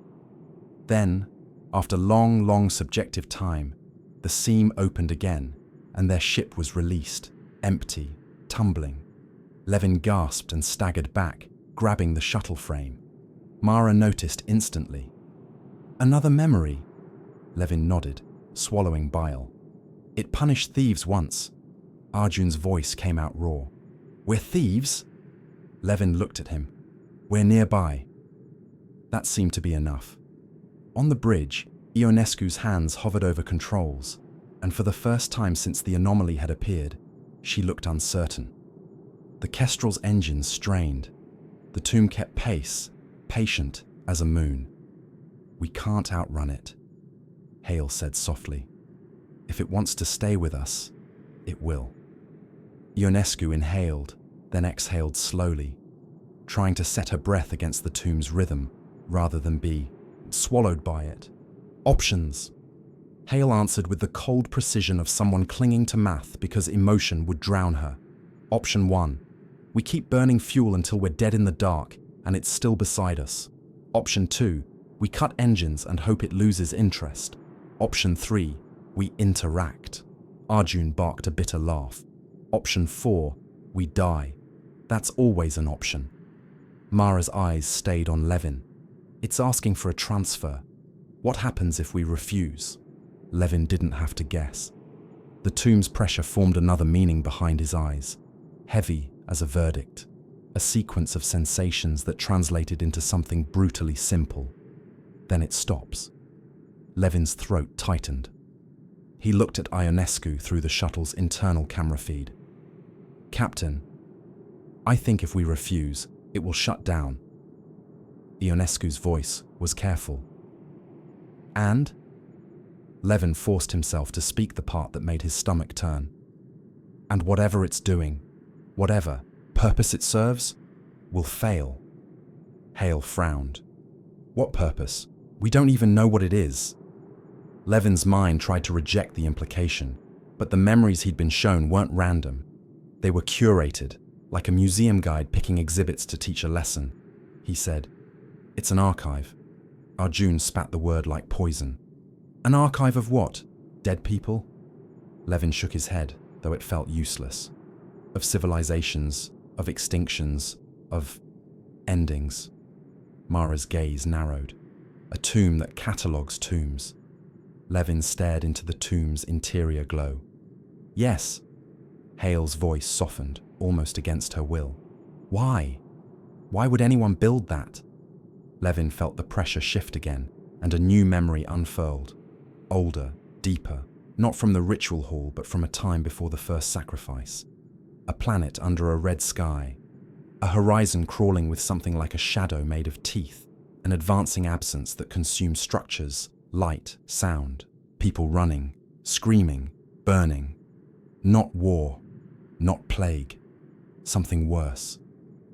Then, after long subjective time, the seam opened again, and their ship was released, empty, tumbling. Levin gasped and staggered back, grabbing the shuttle frame. Mara noticed instantly. "Another memory?" Levin nodded, swallowing bile. "It punished thieves once." Arjun's voice came out raw. "We're thieves?" Levin looked at him. "We're nearby." That seemed to be enough. On the bridge, Ionescu's hands hovered over controls, and for the first time since the anomaly had appeared, she looked uncertain. The Kestrel's engines strained. The tomb kept pace, patient as a moon. "We can't outrun it," Hale said softly. "If it wants to stay with us, it will." Ionescu inhaled, then exhaled slowly, trying to set her breath against the tomb's rhythm rather than be swallowed by it. "Options," Hale answered with the cold precision of someone clinging to math because emotion would drown her. "Option 1. We keep burning fuel until we're dead in the dark and it's still beside us. Option 2. We cut engines and hope it loses interest. Option 3. We interact." Arjun barked a bitter laugh. "Option 4. We die. That's always an option." Mara's eyes stayed on Levin. "It's asking for a transfer. What happens if we refuse?" Levin didn't have to guess. The tomb's pressure formed another meaning behind his eyes, heavy as a verdict, a sequence of sensations that translated into something brutally simple. Then it stops. Levin's throat tightened. He looked at Ionescu through the shuttle's internal camera feed. "Captain, I think if we refuse, it will shut down." Ionescu's voice was careful. "And?" Levin forced himself to speak the part that made his stomach turn. "And whatever it's doing, whatever purpose it serves, will fail." Hale frowned. "What purpose? We don't even know what it is." Levin's mind tried to reject the implication, but the memories he'd been shown weren't random. They were curated, like a museum guide picking exhibits to teach a lesson. He said, "It's an archive." Arjun spat the word like poison. "An archive of what? Dead people?" Levin shook his head, though it felt useless. "Of civilizations, of extinctions, of endings." Mara's gaze narrowed. "A tomb that catalogues tombs." Levin stared into the tomb's interior glow. "Yes." Hale's voice softened, almost against her will. "Why? Why would anyone build that?" Levin felt the pressure shift again, and a new memory unfurled. Older, deeper, not from the ritual hall, but from a time before the first sacrifice. A planet under a red sky. A horizon crawling with something like a shadow made of teeth. An advancing absence that consumes structures, light, sound. People running, screaming, burning. Not war, not plague. Something worse.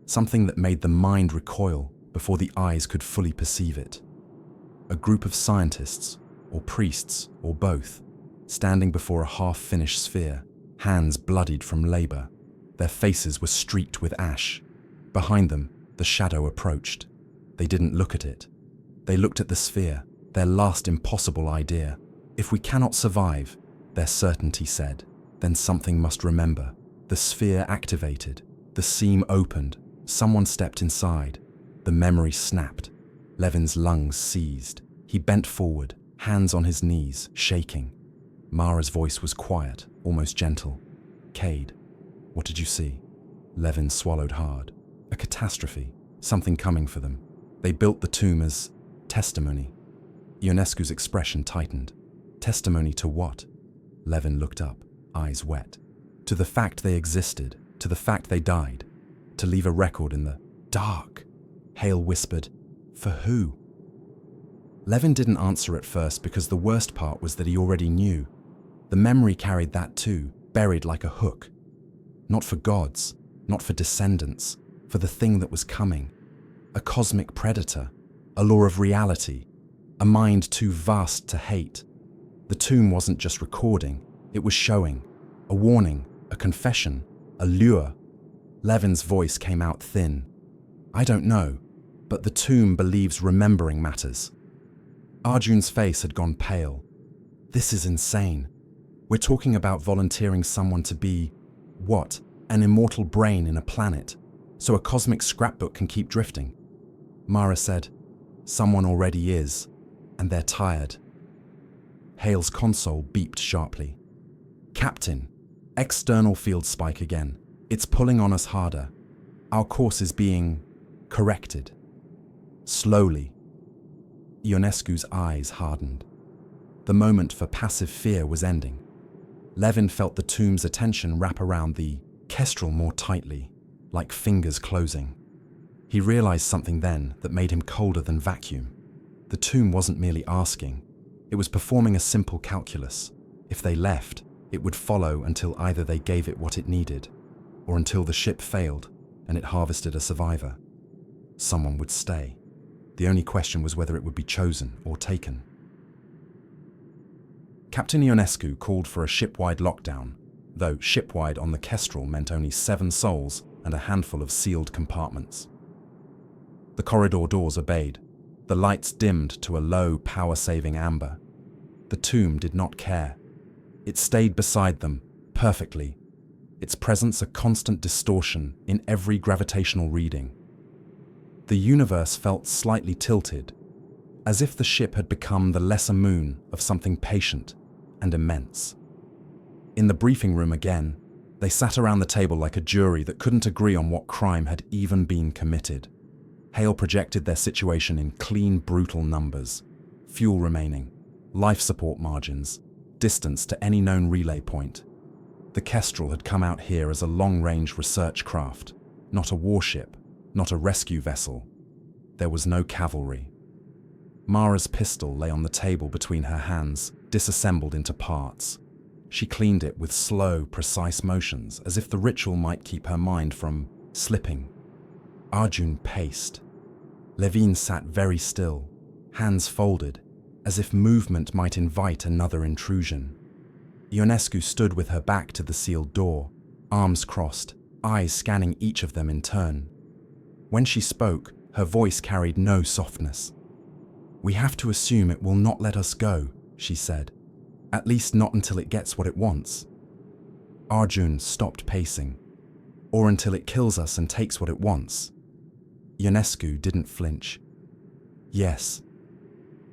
Something that made the mind recoil before the eyes could fully perceive it. A group of scientists, or priests, or both, standing before a half-finished sphere, hands bloodied from labor. Their faces were streaked with ash. Behind them, the shadow approached. They didn't look at it. They looked at the sphere, their last impossible idea. "If we cannot survive," their certainty said, "then something must remember." The sphere activated. The seam opened. Someone stepped inside. The memory snapped. Levin's lungs seized. He bent forward, hands on his knees, shaking. Mara's voice was quiet, almost gentle. "Cade, what did you see?" Levin swallowed hard. A catastrophe, something coming for them. They built the tomb as testimony. Ionescu's expression tightened. Testimony to what? Levin looked up, eyes wet. To the fact they existed, to the fact they died. To leave a record in the dark. Hale whispered, "For who?" Levin didn't answer at first because the worst part was that he already knew. The memory carried that too, buried like a hook. Not for gods, not for descendants, for the thing that was coming. A cosmic predator, a law of reality, a mind too vast to hate. The tomb wasn't just recording, it was showing. A warning, a confession, a lure. Levin's voice came out thin. "I don't know, but the tomb believes remembering matters." Arjun's face had gone pale. "This is insane. We're talking about volunteering someone to be, what, an immortal brain in a planet, so a cosmic scrapbook can keep drifting." Mara said, "Someone already is, and they're tired." Hale's console beeped sharply. "Captain, external field spike again. It's pulling on us harder. Our course is being corrected." Slowly. Ionescu's eyes hardened. The moment for passive fear was ending. Levin felt the tomb's attention wrap around the kestrel more tightly, like fingers closing. He realized something then that made him colder than vacuum. The tomb wasn't merely asking. It was performing a simple calculus. If they left, it would follow until either they gave it what it needed, or until the ship failed and it harvested a survivor. Someone would stay. The only question was whether it would be chosen or taken. Captain Ionescu called for a ship-wide lockdown, though ship-wide on the Kestrel meant only 7 souls and a handful of sealed compartments. The corridor doors obeyed. The lights dimmed to a low, power-saving amber. The tomb did not care. It stayed beside them, perfectly, its presence a constant distortion in every gravitational reading. The universe felt slightly tilted, as if the ship had become the lesser moon of something patient and immense. In the briefing room again, they sat around the table like a jury that couldn't agree on what crime had even been committed. Hale projected their situation in clean, brutal numbers. Fuel remaining, life support margins, distance to any known relay point. The Kestrel had come out here as a long-range research craft, not a warship, not a rescue vessel. There was no cavalry. Mara's pistol lay on the table between her hands, disassembled into parts. She cleaned it with slow, precise motions, as if the ritual might keep her mind from slipping. Arjun paced. Levin sat very still, hands folded, as if movement might invite another intrusion. Ionescu stood with her back to the sealed door, arms crossed, eyes scanning each of them in turn. When she spoke, her voice carried no softness. "We have to assume it will not let us go," she said. "At least not until it gets what it wants." Arjun stopped pacing. "Or until it kills us and takes what it wants." Ionescu didn't flinch. "Yes."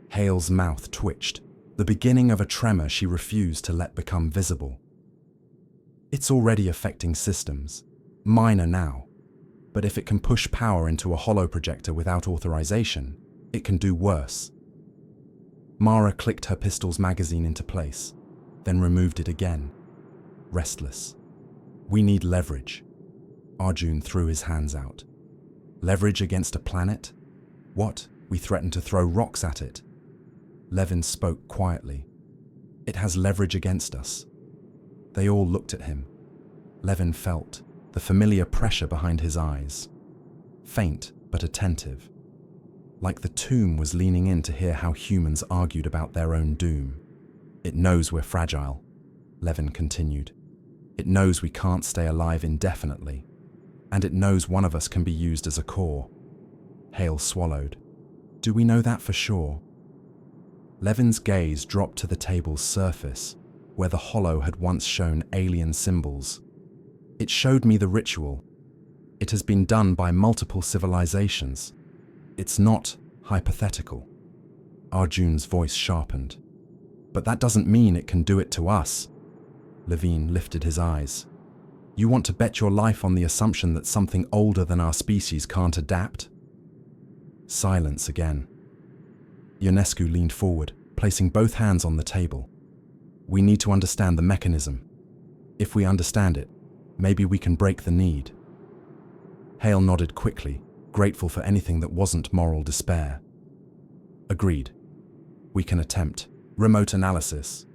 Hale's mouth twitched, the beginning of a tremor she refused to let become visible. "It's already affecting systems, minor now. But if it can push power into a hollow projector without authorization, it can do worse." Mara clicked her pistol's magazine into place, then removed it again, restless. "We need leverage." Arjun threw his hands out. "Leverage against a planet? What? We threaten to throw rocks at it." Levin spoke quietly. "It has leverage against us." They all looked at him. Levin felt the familiar pressure behind his eyes, faint but attentive, like the tomb was leaning in to hear how humans argued about their own doom. "It knows we're fragile," Levin continued. "It knows we can't stay alive indefinitely, and it knows one of us can be used as a core." Hale swallowed. "Do we know that for sure?" Levin's gaze dropped to the table's surface, where the hollow had once shown alien symbols. "It showed me the ritual. It has been done by multiple civilizations. It's not hypothetical." Arjun's voice sharpened. "But that doesn't mean it can do it to us." Levine lifted his eyes. "You want to bet your life on the assumption that something older than our species can't adapt?" Silence again. Ionescu leaned forward, placing both hands on the table. "We need to understand the mechanism. If we understand it, maybe we can break the need." Hale nodded quickly, grateful for anything that wasn't moral despair. "Agreed. We can attempt remote analysis."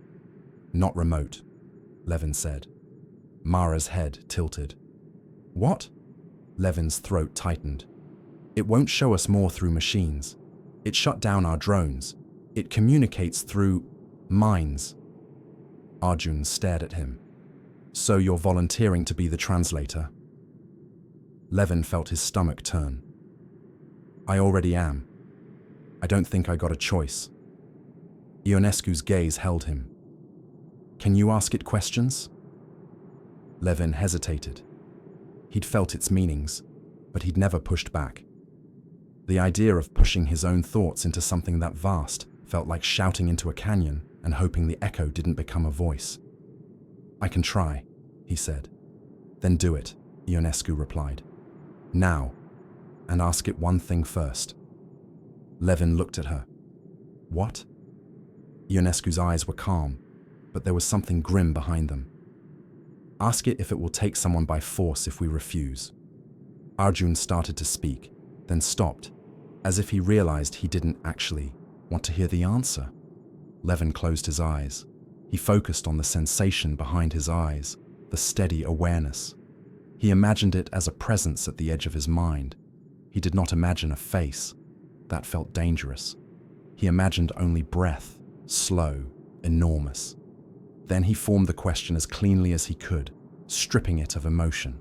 "Not remote," Levin said. Mara's head tilted. "What?" Levin's throat tightened. "It won't show us more through machines. It shut down our drones. It communicates through minds." Arjun stared at him. "So you're volunteering to be the translator?" Levin felt his stomach turn. "I already am. I don't think I got a choice." Ionescu's gaze held him. "Can you ask it questions?" Levin hesitated. He'd felt its meanings, but he'd never pushed back. The idea of pushing his own thoughts into something that vast felt like shouting into a canyon and hoping the echo didn't become a voice. "I can try," he said. "Then do it," Ionescu replied. "Now, and ask it one thing first." Levin looked at her. "What?" Ionescu's eyes were calm, but there was something grim behind them. "Ask it if it will take someone by force if we refuse." Arjun started to speak, then stopped, as if he realized he didn't actually want to hear the answer. Levin closed his eyes. He focused on the sensation behind his eyes, the steady awareness. He imagined it as a presence at the edge of his mind. He did not imagine a face. That felt dangerous. He imagined only breath, slow, enormous. Then he formed the question as cleanly as he could, stripping it of emotion.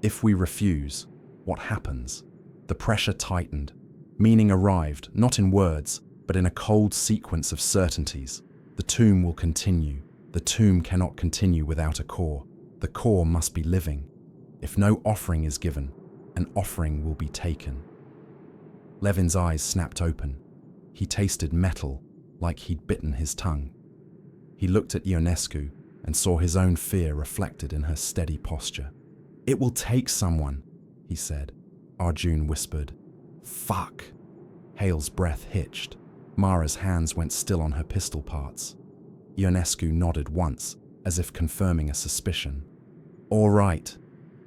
"If we refuse, what happens?" The pressure tightened. Meaning arrived, not in words, but in a cold sequence of certainties. The tomb will continue. The tomb cannot continue without a core. The core must be living. If no offering is given, an offering will be taken. Levin's eyes snapped open. He tasted metal, like he'd bitten his tongue. He looked at Ionescu and saw his own fear reflected in her steady posture. "It will take someone," he said. Arjun whispered. "Fuck." Hale's breath hitched. Mara's hands went still on her pistol parts. Ionescu nodded once, as if confirming a suspicion. "All right.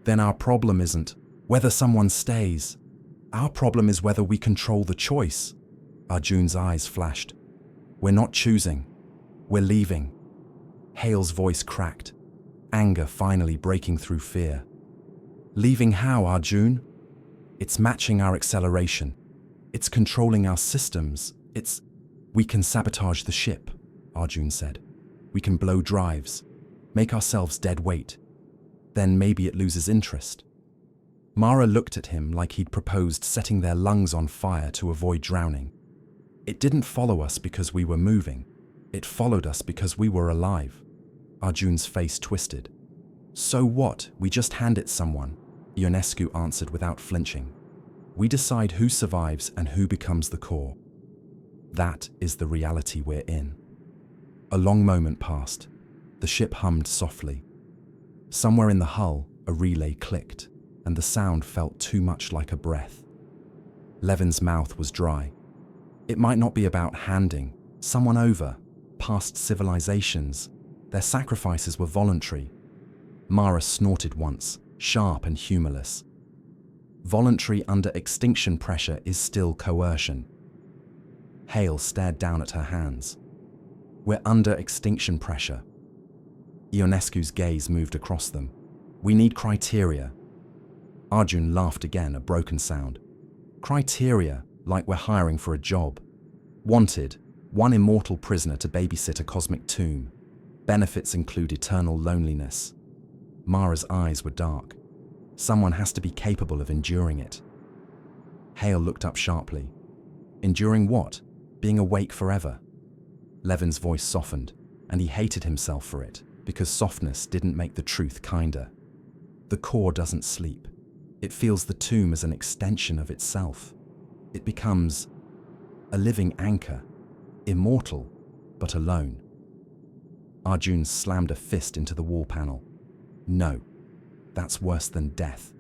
Then our problem isn't whether someone stays. Our problem is whether we control the choice." Arjun's eyes flashed. "We're not choosing. We're leaving." Hale's voice cracked, anger finally breaking through fear. "Leaving how, Arjun?" "It's matching our acceleration. It's controlling our systems. We can sabotage the ship," Arjun said. "We can blow drives, make ourselves dead weight. Then maybe it loses interest. Mara looked at him like he'd proposed setting their lungs on fire to avoid drowning. It didn't follow us because we were moving. It followed us because we were alive. Arjun's face twisted. So what? We just hand it someone, Ionescu answered without flinching. We decide who survives and who becomes the core. That is the reality we're in. A long moment passed. The ship hummed softly. Somewhere in the hull, a relay clicked, and the sound felt too much like a breath. Levin's mouth was dry. It might not be about handing someone over. Past civilizations, their sacrifices were voluntary. Mara snorted once, sharp and humorless. Voluntary under extinction pressure is still coercion. Hale stared down at her hands. We're under extinction pressure. Ionescu's gaze moved across them. We need criteria. Arjun laughed again, a broken sound. Criteria, like we're hiring for a job. Wanted, 1 immortal prisoner to babysit a cosmic tomb. Benefits include eternal loneliness. Mara's eyes were dark. Someone has to be capable of enduring it. Hale looked up sharply. Enduring what? Being awake forever. Levin's voice softened, and he hated himself for it, because softness didn't make the truth kinder. The core doesn't sleep. It feels the tomb as an extension of itself. It becomes a living anchor, immortal, but alone. Arjun slammed a fist into the wall panel. No, that's worse than death.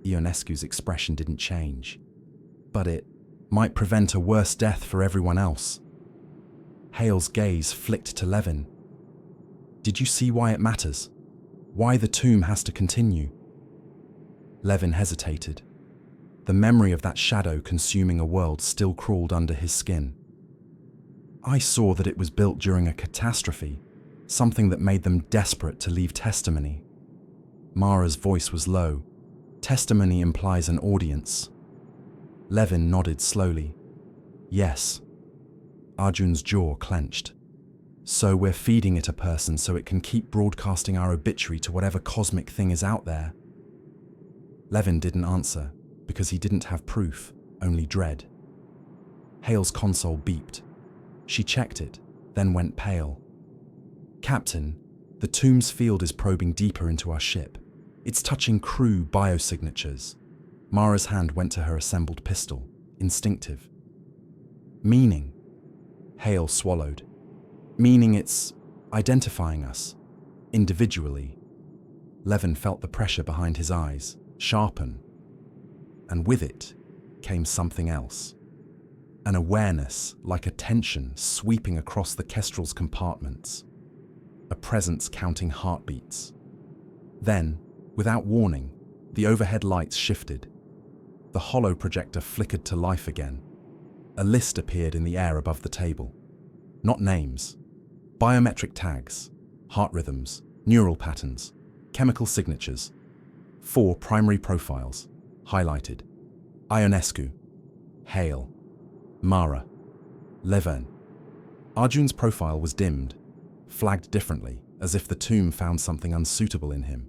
Ionescu's expression didn't change, but it might prevent a worse death for everyone else. Hale's gaze flicked to Levin. Did you see why it matters? Why the tomb has to continue? Levin hesitated. The memory of that shadow consuming a world still crawled under his skin. I saw that it was built during a catastrophe, something that made them desperate to leave testimony. Mara's voice was low. Testimony implies an audience. Levin nodded slowly. Yes. Arjun's jaw clenched. So we're feeding it a person so it can keep broadcasting our obituary to whatever cosmic thing is out there. Levin didn't answer, because he didn't have proof, only dread. Hale's console beeped. She checked it, then went pale. Captain, the tomb's field is probing deeper into our ship. It's touching crew biosignatures. Mara's hand went to her assembled pistol, instinctive. Meaning? Hale swallowed. Meaning it's identifying us, individually. Levin felt the pressure behind his eyes sharpen, and with it came something else. An awareness, like a tension, sweeping across the kestrel's compartments. A presence counting heartbeats. Then, without warning, the overhead lights shifted. The hollow projector flickered to life again. A list appeared in the air above the table. Not names. Biometric tags, heart rhythms, neural patterns, chemical signatures. 4 primary profiles, highlighted. Ionescu, Hale, Mara, Levin. Arjun's profile was dimmed, flagged differently, as if the tomb found something unsuitable in him.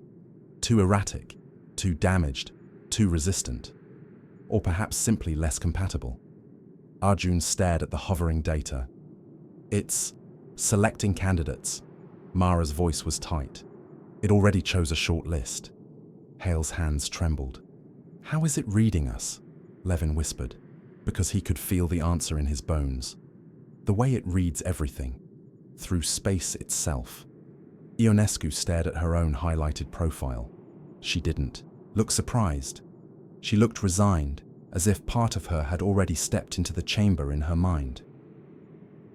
Too erratic, too damaged, too resistant, or perhaps simply less compatible. Arjun stared at the hovering data. It's selecting candidates. Mara's voice was tight. It already chose a short list. Hale's hands trembled. How is it reading us? Levin whispered, because he could feel the answer in his bones. The way it reads everything, through space itself. Ionescu stared at her own highlighted profile. She didn't look surprised. She looked resigned, as if part of her had already stepped into the chamber in her mind.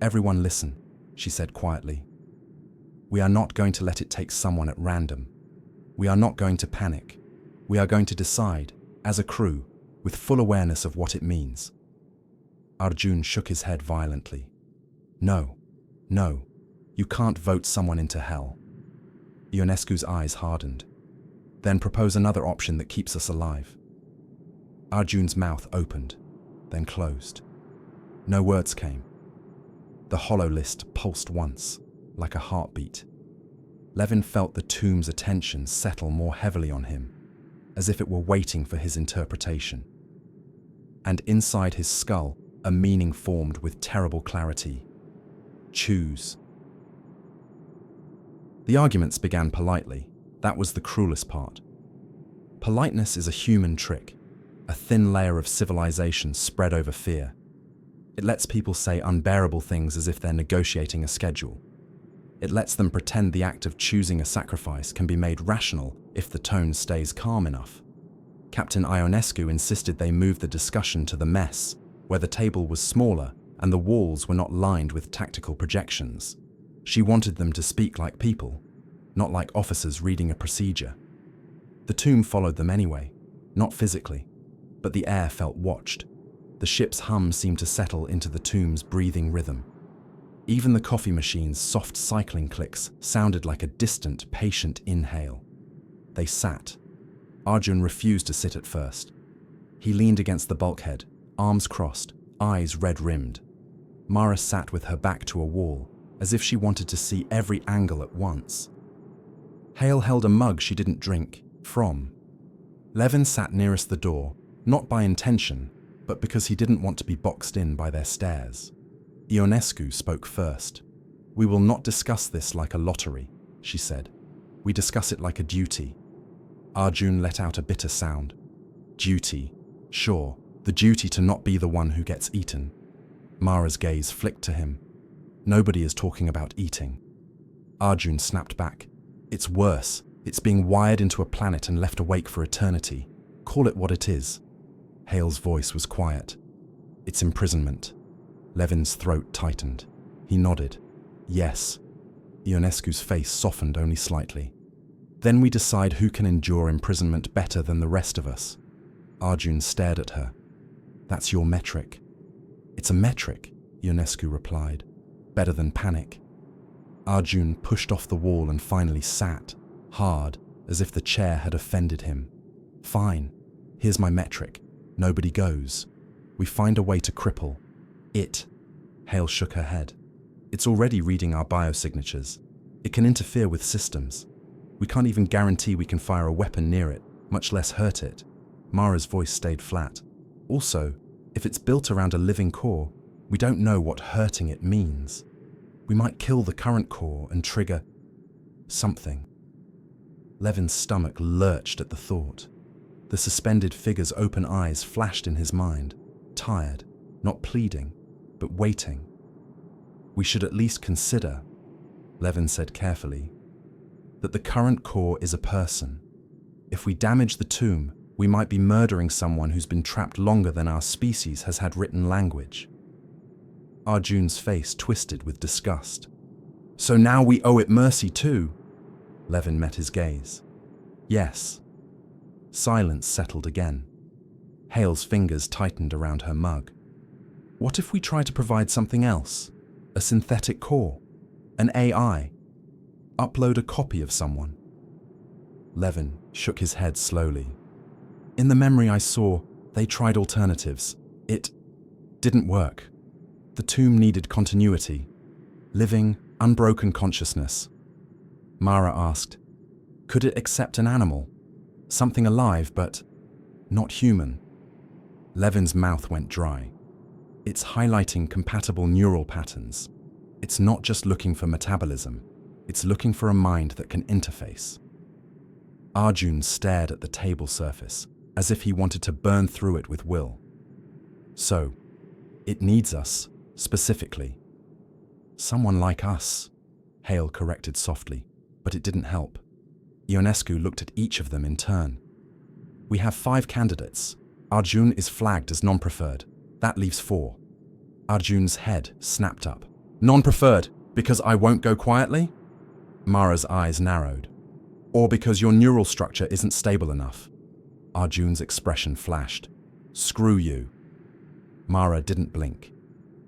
Everyone listen, she said quietly. We are not going to let it take someone at random. We are not going to panic. We are going to decide, as a crew, with full awareness of what it means. Arjun shook his head violently. No, you can't vote someone into hell. Ionescu's eyes hardened. Then propose another option that keeps us alive. Arjun's mouth opened, then closed. No words came. The hollow list pulsed once, like a heartbeat. Levin felt the tomb's attention settle more heavily on him, as if it were waiting for his interpretation. And inside his skull, a meaning formed with terrible clarity. Choose. The arguments began politely. That was the cruelest part. Politeness is a human trick, a thin layer of civilization spread over fear. It lets people say unbearable things as if they're negotiating a schedule. It lets them pretend the act of choosing a sacrifice can be made rational if the tone stays calm enough. Captain Ionescu insisted they move the discussion to the mess, where the table was smaller and the walls were not lined with tactical projections. She wanted them to speak like people, not like officers reading a procedure. The tomb followed them anyway, not physically, but the air felt watched. The ship's hum seemed to settle into the tomb's breathing rhythm. Even the coffee machine's soft cycling clicks sounded like a distant, patient inhale. They sat. Arjun refused to sit at first. He leaned against the bulkhead, arms crossed, eyes red-rimmed. Mara sat with her back to a wall, as if she wanted to see every angle at once. Hale held a mug she didn't drink, from. Levin sat nearest the door, not by intention, but because he didn't want to be boxed in by their stares. Ionescu spoke first. "We will not discuss this like a lottery," she said. "We discuss it like a duty." Arjun let out a bitter sound. Duty. Sure, the duty to not be the one who gets eaten. Mara's gaze flicked to him. Nobody is talking about eating. Arjun snapped back. It's worse. It's being wired into a planet and left awake for eternity. Call it what it is. Hale's voice was quiet. It's imprisonment. Levin's throat tightened. He nodded. Yes. Ionescu's face softened only slightly. Then we decide who can endure imprisonment better than the rest of us. Arjun stared at her. That's your metric. It's a metric, Ionescu replied. Better than panic. Arjun pushed off the wall and finally sat, hard, as if the chair had offended him. Fine. Here's my metric. Nobody goes. We find a way to cripple it. Hale shook her head. It's already reading our biosignatures. It can interfere with systems. We can't even guarantee we can fire a weapon near it, much less hurt it. Mara's voice stayed flat. Also, if it's built around a living core, we don't know what hurting it means. We might kill the current core and trigger something. Levin's stomach lurched at the thought. The suspended figure's open eyes flashed in his mind, tired, not pleading, but waiting. We should at least consider, Levin said carefully, that the current core is a person. If we damage the tomb, we might be murdering someone who's been trapped longer than our species has had written language. Arjun's face twisted with disgust. So now we owe it mercy too? Levin met his gaze. Yes. Silence settled again. Hale's fingers tightened around her mug. What if we try to provide something else? A synthetic core? An AI? Upload a copy of someone? Levin shook his head slowly. In the memory I saw, they tried alternatives. It didn't work. The tomb needed continuity. Living, unbroken consciousness. Mara asked, could it accept an animal? Something alive, but not human. Levin's mouth went dry. It's highlighting compatible neural patterns. It's not just looking for metabolism. It's looking for a mind that can interface. Arjun stared at the table surface, as if he wanted to burn through it with will. So, it needs us, specifically. Someone like us, Hale corrected softly, but it didn't help. Ionescu looked at each of them in turn. We have 5 candidates. Arjun is flagged as non-preferred. That leaves 4. Arjun's head snapped up. Non-preferred, because I won't go quietly? Mara's eyes narrowed. Or because your neural structure isn't stable enough. Arjun's expression flashed. Screw you. Mara didn't blink.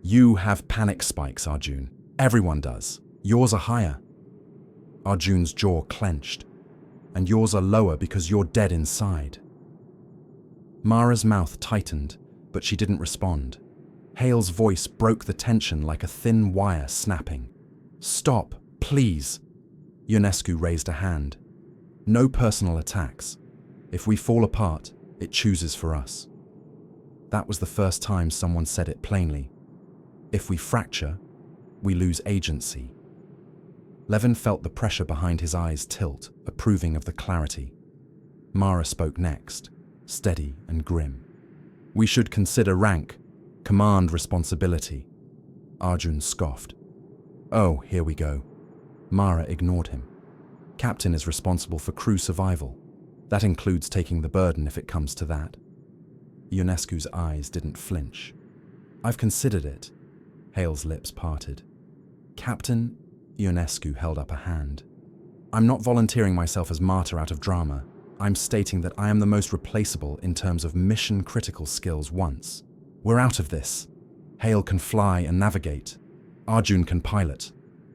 You have panic spikes, Arjun. Everyone does. Yours are higher. Arjun's jaw clenched. And yours are lower because you're dead inside. Mara's mouth tightened, but she didn't respond. Hale's voice broke the tension like a thin wire snapping. Stop, please. Ionescu raised a hand. No personal attacks. If we fall apart, it chooses for us. That was the first time someone said it plainly. If we fracture, we lose agency. Levin felt the pressure behind his eyes tilt, approving of the clarity. Mara spoke next, steady and grim. We should consider rank, command responsibility. Arjun scoffed. Oh, here we go. Mara ignored him. Captain is responsible for crew survival. That includes taking the burden if it comes to that. Ionescu's eyes didn't flinch. I've considered it. Hale's lips parted. Captain, Ionescu held up a hand. I'm not volunteering myself as martyr out of drama. I'm stating that I am the most replaceable in terms of mission-critical skills once. We're out of this. Hale can fly and navigate. Arjun can pilot.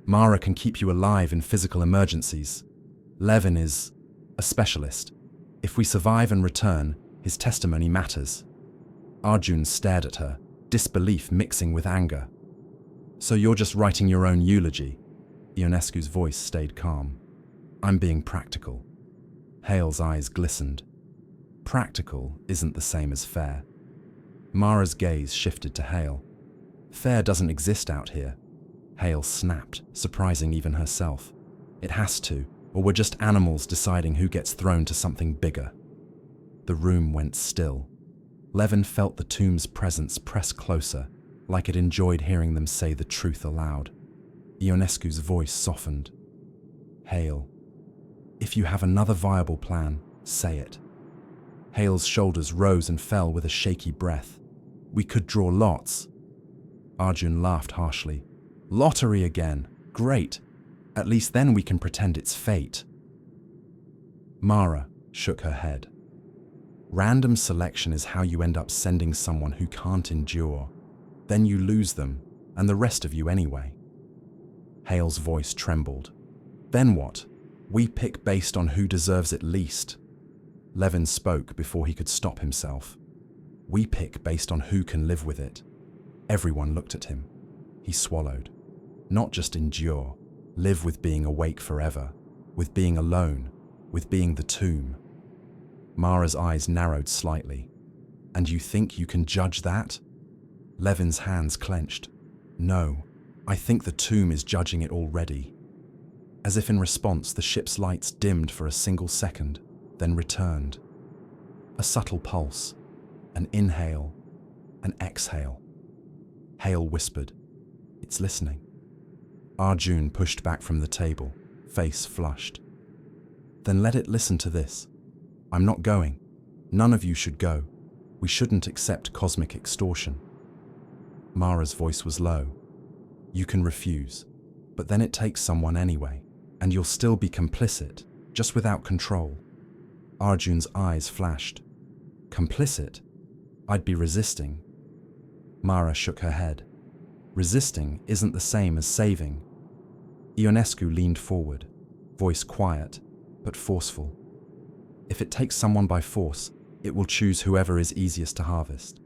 Mara can keep you alive in physical emergencies. Levin is a specialist. If we survive and return, his testimony matters. Arjun stared at her, disbelief mixing with anger. So you're just writing your own eulogy? Ionescu's voice stayed calm. I'm being practical. Hale's eyes glistened. Practical isn't the same as fair. Mara's gaze shifted to Hale. Fair doesn't exist out here. Hale snapped, surprising even herself. It has to, or we're just animals deciding who gets thrown to something bigger. The room went still. Levin felt the tomb's presence press closer, like it enjoyed hearing them say the truth aloud. Ionescu's voice softened. Hale, if you have another viable plan, say it. Hale's shoulders rose and fell with a shaky breath. We could draw lots. Arjun laughed harshly. Lottery again. Great. At least then we can pretend it's fate. Mara shook her head. Random selection is how you end up sending someone who can't endure. Then you lose them, and the rest of you anyway. Hale's voice trembled. Then what? We pick based on who deserves it least. Levin spoke before he could stop himself. We pick based on who can live with it. Everyone looked at him. He swallowed. Not just endure, live with being awake forever, with being alone, with being the tomb. Mara's eyes narrowed slightly. And you think you can judge that? Levin's hands clenched. No, I think the tomb is judging it already. As if in response, the ship's lights dimmed for a single second, then returned. A subtle pulse, an inhale, an exhale. Hale whispered, "It's listening." Arjun pushed back from the table, face flushed. "Then let it listen to this. I'm not going. None of you should go. We shouldn't accept cosmic extortion." Mara's voice was low. "You can refuse, but then it takes someone anyway, and you'll still be complicit, just without control." Arjun's eyes flashed. "Complicit? I'd be resisting." Mara shook her head. "Resisting isn't the same as saving." Ionescu leaned forward, voice quiet, but forceful. "If it takes someone by force, it will choose whoever is easiest to harvest.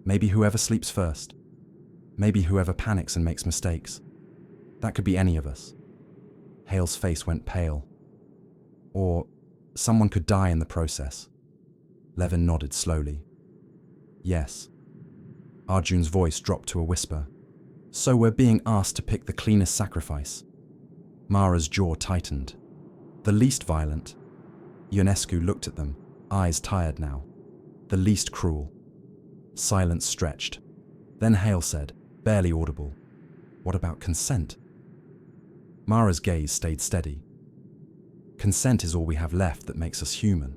Maybe whoever sleeps first. Maybe whoever panics and makes mistakes. That could be any of us." Hale's face went pale. "Or someone could die in the process." Levin nodded slowly. "Yes." Arjun's voice dropped to a whisper. "So we're being asked to pick the cleanest sacrifice." Mara's jaw tightened. "The least violent." Ionescu looked at them, eyes tired now. "The least cruel." Silence stretched. Then Hale said, barely audible, "What about consent?" Mara's gaze stayed steady. "Consent is all we have left that makes us human."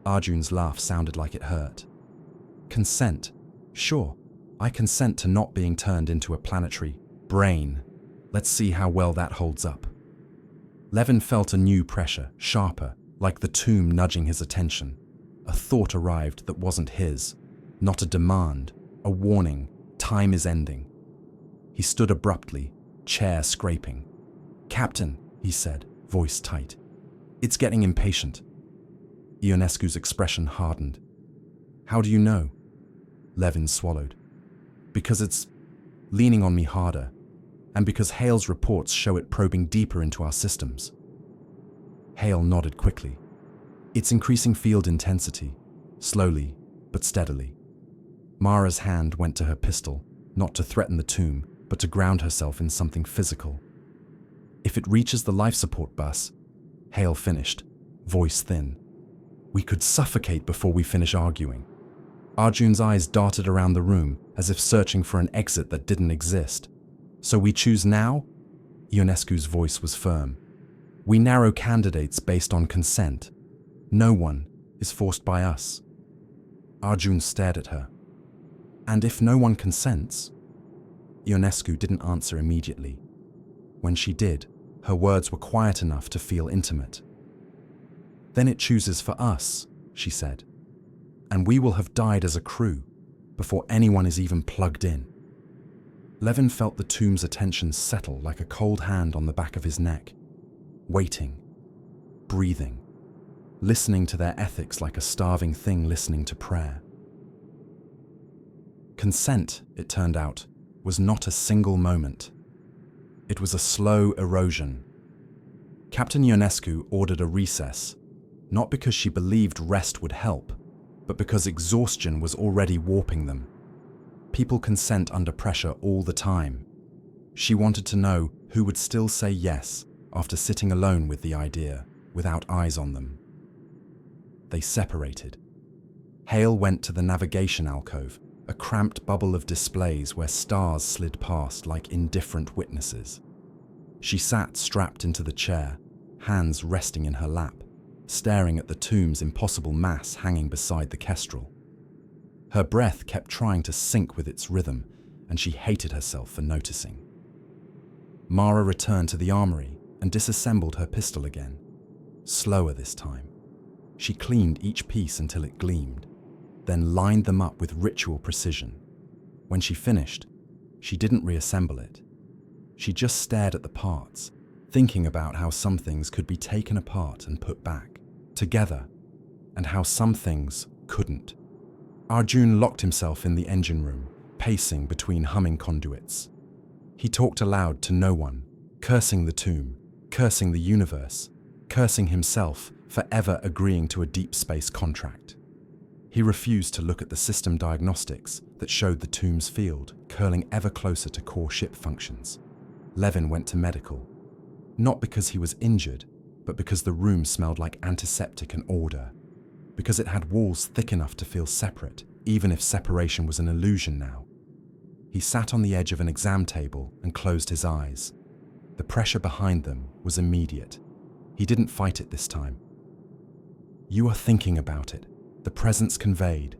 Arjun's laugh sounded like it hurt. "Consent? Sure, I consent to not being turned into a planetary brain. Let's see how well that holds up." Levin felt a new pressure, sharper, like the tomb nudging his attention. A thought arrived that wasn't his. Not a demand, a warning. Time is ending. He stood abruptly, chair scraping. "Captain," he said, voice tight. "It's getting impatient." Ionescu's expression hardened. "How do you know?" Levin swallowed. "Because it's leaning on me harder. and because Hale's reports show it probing deeper into our systems. Hale nodded quickly. It's increasing field intensity, slowly but steadily. Mara's hand went to her pistol, not to threaten the tomb, but to ground herself in something physical. If it reaches the life support bus, Hale finished, voice thin. We could suffocate before we finish arguing. Arjun's eyes darted around the room as if searching for an exit that didn't exist. So we choose now? Ionescu's voice was firm. We narrow candidates based on consent. No one is forced by us. Arjun stared at her. And if no one consents? Ionescu didn't answer immediately. When she did, her words were quiet enough to feel intimate. Then it chooses for us, she said. And we will have died as a crew before anyone is even plugged in. Levin felt the tomb's attention settle like a cold hand on the back of his neck, waiting, breathing, listening to their ethics like a starving thing listening to prayer. Consent, it turned out, was not a single moment. It was a slow erosion. Captain Ionescu ordered a recess, not because she believed rest would help, but because exhaustion was already warping them. People consent under pressure all the time. She wanted to know who would still say yes after sitting alone with the idea, without eyes on them. They separated. Hale went to the navigation alcove, a cramped bubble of displays where stars slid past like indifferent witnesses. She sat strapped into the chair, hands resting in her lap, staring at the tomb's impossible mass hanging beside the kestrel. Her breath kept trying to sync with its rhythm, and she hated herself for noticing. Mara returned to the armory and disassembled her pistol again, slower this time. She cleaned each piece until it gleamed, then lined them up with ritual precision. When she finished, she didn't reassemble it. She just stared at the parts, thinking about how some things could be taken apart and put back, together, and how some things couldn't. Arjun locked himself in the engine room, pacing between humming conduits. He talked aloud to no one, cursing the tomb, cursing the universe, cursing himself for ever agreeing to a deep space contract. He refused to look at the system diagnostics that showed the tomb's field curling ever closer to core ship functions. Levin went to medical, not because he was injured, but because the room smelled like antiseptic and order, because it had walls thick enough to feel separate, even if separation was an illusion now. He sat on the edge of an exam table and closed his eyes. The pressure behind them was immediate. He didn't fight it this time. You are thinking about it, the presence conveyed,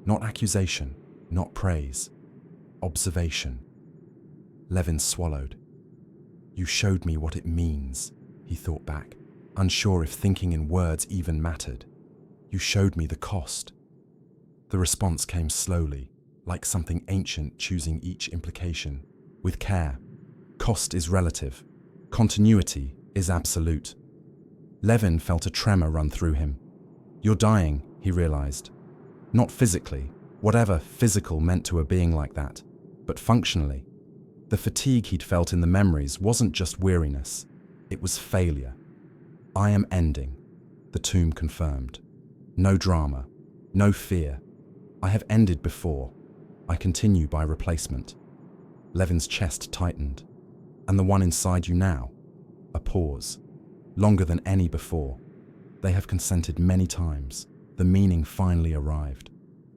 not accusation, not praise, observation. Levin swallowed. You showed me what it means, he thought back, unsure if thinking in words even mattered. You showed me the cost. The response came slowly, like something ancient choosing each implication, with care. Cost is relative. Continuity is absolute. Levin felt a tremor run through him. You're dying, he realized. Not physically, whatever physical meant to a being like that, but functionally. The fatigue he'd felt in the memories wasn't just weariness, it was failure. I am ending, the tomb confirmed. No drama, no fear. I have ended before. I continue by replacement. Levin's chest tightened. And the one inside you now? A pause, longer than any before. They have consented many times. The meaning finally arrived.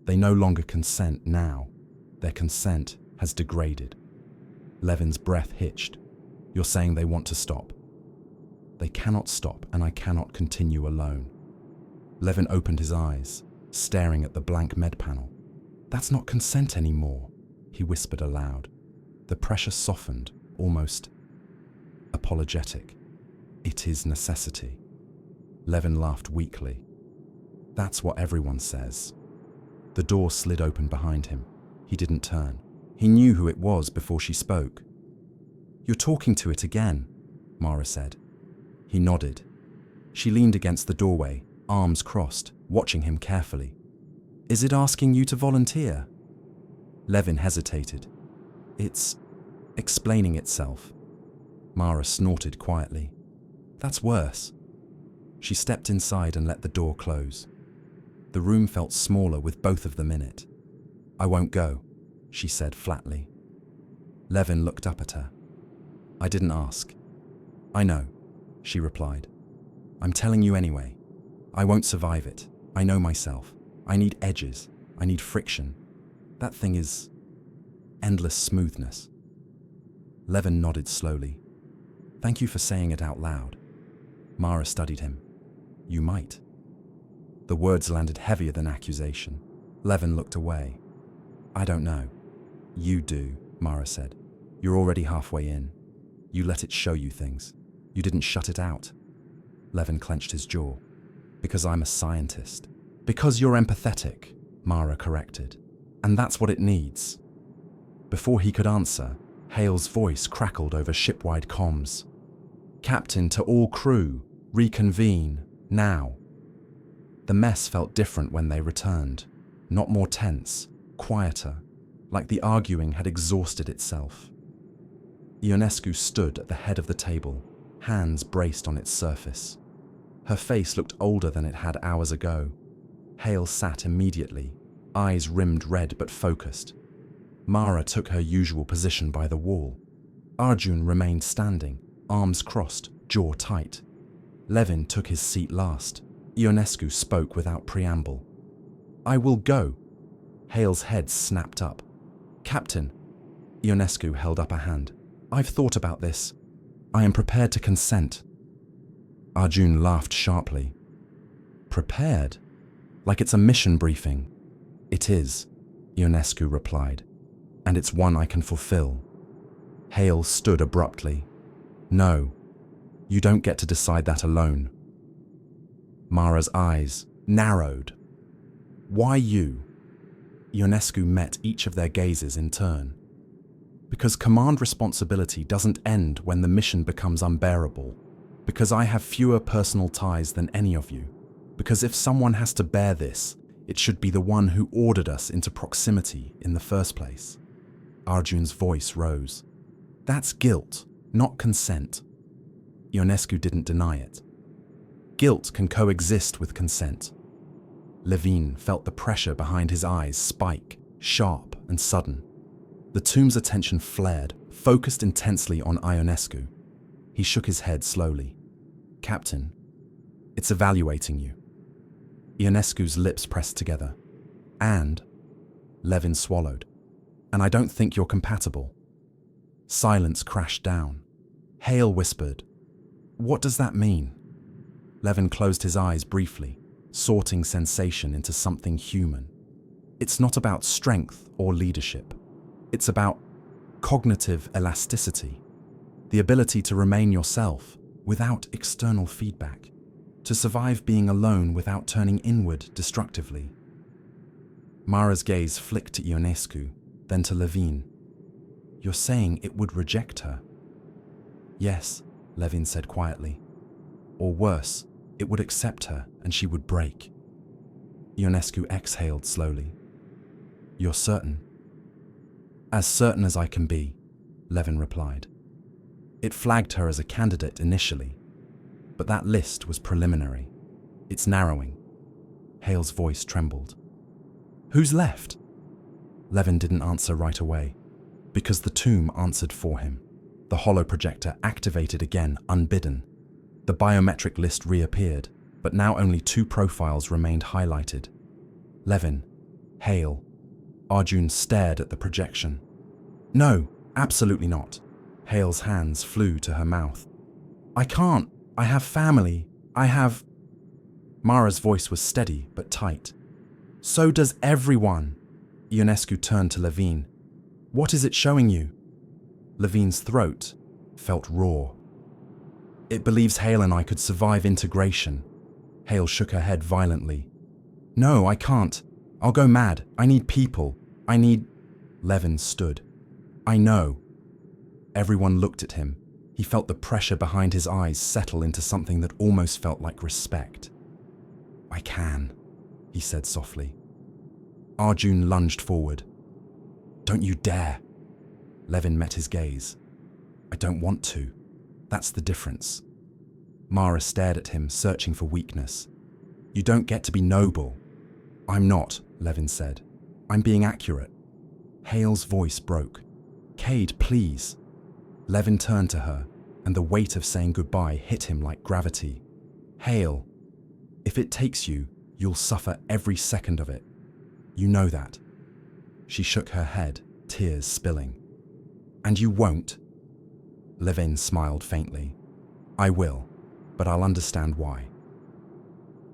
They no longer consent now. Their consent has degraded. Levin's breath hitched. You're saying they want to stop. They cannot stop, and I cannot continue alone. Levin opened his eyes, staring at the blank med panel. That's not consent anymore, he whispered aloud. The pressure softened, almost apologetic. It is necessity. Levin laughed weakly. That's what everyone says. The door slid open behind him. He didn't turn. He knew who it was before she spoke. You're talking to it again, Mara said. He nodded. She leaned against the doorway, arms crossed, watching him carefully. Is it asking you to volunteer? Levin hesitated. It's explaining itself. Mara snorted quietly. That's worse. She stepped inside and let the door close. The room felt smaller with both of them in it. I won't go, she said flatly. Levin looked up at her. I didn't ask. I know, she replied. I'm telling you anyway. I won't survive it. I know myself. I need edges. I need friction. That thing is endless smoothness. Levin nodded slowly. Thank you for saying it out loud. Mara studied him. You might. The words landed heavier than accusation. Levin looked away. I don't know. You do, Mara said. You're already halfway in. You let it show you things. You didn't shut it out. Levin clenched his jaw. Because I'm a scientist. Because you're empathetic, Mara corrected. And that's what it needs. Before he could answer, Hale's voice crackled over shipwide comms. Captain to all crew, reconvene, now. The mess felt different when they returned. Not more tense, quieter, like the arguing had exhausted itself. Ionescu stood at the head of the table, hands braced on its surface. Her face looked older than it had hours ago. Hale sat immediately, eyes rimmed red but focused. Mara took her usual position by the wall. Arjun remained standing, arms crossed, jaw tight. Levin took his seat last. Ionescu spoke without preamble. I will go. Hale's head snapped up. Captain. Ionescu held up a hand. I've thought about this. I am prepared to consent. Arjun laughed sharply. Prepared? Like it's a mission briefing. It is, Ionescu replied, and it's one I can fulfill. Hale stood abruptly. No, you don't get to decide that alone. Mara's eyes narrowed. Why you? Ionescu met each of their gazes in turn. Because command responsibility doesn't end when the mission becomes unbearable. Because I have fewer personal ties than any of you. Because if someone has to bear this, it should be the one who ordered us into proximity in the first place. Arjun's voice rose. That's guilt, not consent. Ionescu didn't deny it. Guilt can coexist with consent. Levin felt the pressure behind his eyes spike, sharp and sudden. The tomb's attention flared, focused intensely on Ionescu. He shook his head slowly. Captain, it's evaluating you. Ionescu's lips pressed together. And? Levin swallowed. And I don't think you're compatible. Silence crashed down. Hale whispered, What does that mean? Levin closed his eyes briefly, sorting sensation into something human. It's not about strength or leadership. It's about cognitive elasticity, the ability to remain yourself without external feedback, to survive being alone without turning inward destructively. Mara's gaze flicked to Ionescu, then to Levin. You're saying it would reject her? Yes, Levin said quietly. Or worse, it would accept her and she would break. Ionescu exhaled slowly. You're certain? As certain as I can be, Levin replied. It flagged her as a candidate initially, but that list was preliminary. It's narrowing. Hale's voice trembled. Who's left? Levin didn't answer right away, because the tomb answered for him. The holo projector activated again, unbidden. The biometric list reappeared, but now only 2 profiles remained highlighted. Levin, Hale. Arjun stared at the projection. No, absolutely not. Hale's hands flew to her mouth. I can't. I have family. I have... Mara's voice was steady but tight. So does everyone. Ionescu turned to Levin. What is it showing you? Levin's throat felt raw. It believes Hale and I could survive integration. Hale shook her head violently. No, I can't. I'll go mad. I need people. I need... Levin stood. I know. Everyone looked at him. He felt the pressure behind his eyes settle into something that almost felt like respect. I can, he said softly. Arjun lunged forward. Don't you dare. Levin met his gaze. I don't want to. That's the difference. Mara stared at him, searching for weakness. You don't get to be noble. I'm not, Levin said. I'm being accurate. Hale's voice broke. Cade, please. Levin turned to her, and the weight of saying goodbye hit him like gravity. Hale, if it takes you, you'll suffer every second of it. You know that. She shook her head, tears spilling. And you won't? Levin smiled faintly. I will, but I'll understand why.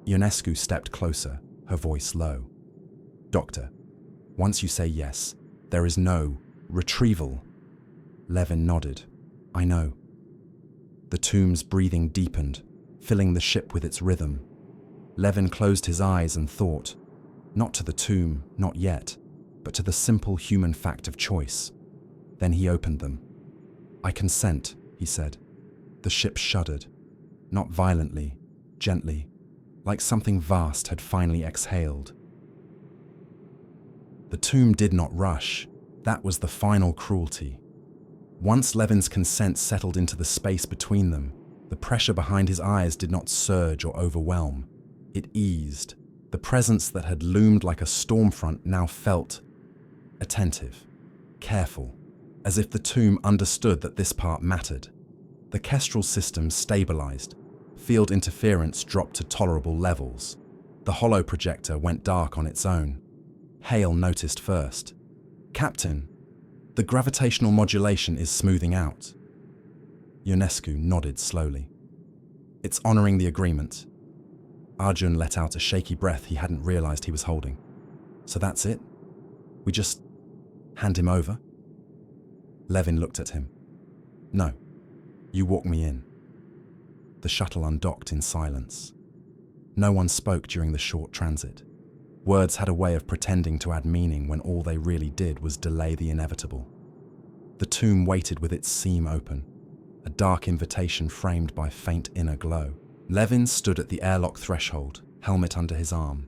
Ionescu stepped closer, her voice low. Doctor, once you say yes, there is no retrieval. Levin nodded. I know. The tomb's breathing deepened, filling the ship with its rhythm. Levin closed his eyes and thought, not to the tomb, not yet, but to the simple human fact of choice. Then he opened them. I consent, he said. The ship shuddered, not violently, gently, like something vast had finally exhaled. The tomb did not rush. That was the final cruelty. Once Levin's consent settled into the space between them, the pressure behind his eyes did not surge or overwhelm. It eased. The presence that had loomed like a storm front now felt attentive, careful, as if the tomb understood that this part mattered. The kestrel system stabilized. Field interference dropped to tolerable levels. The hollow projector went dark on its own. Hale noticed first. Captain, the gravitational modulation is smoothing out. Ionescu nodded slowly. It's honoring the agreement. Arjun let out a shaky breath he hadn't realized he was holding. So that's it? We just hand him over? Levin looked at him. No, you walk me in. The shuttle undocked in silence. No one spoke during the short transit. Words had a way of pretending to add meaning when all they really did was delay the inevitable. The tomb waited with its seam open, a dark invitation framed by faint inner glow. Levin stood at the airlock threshold, helmet under his arm.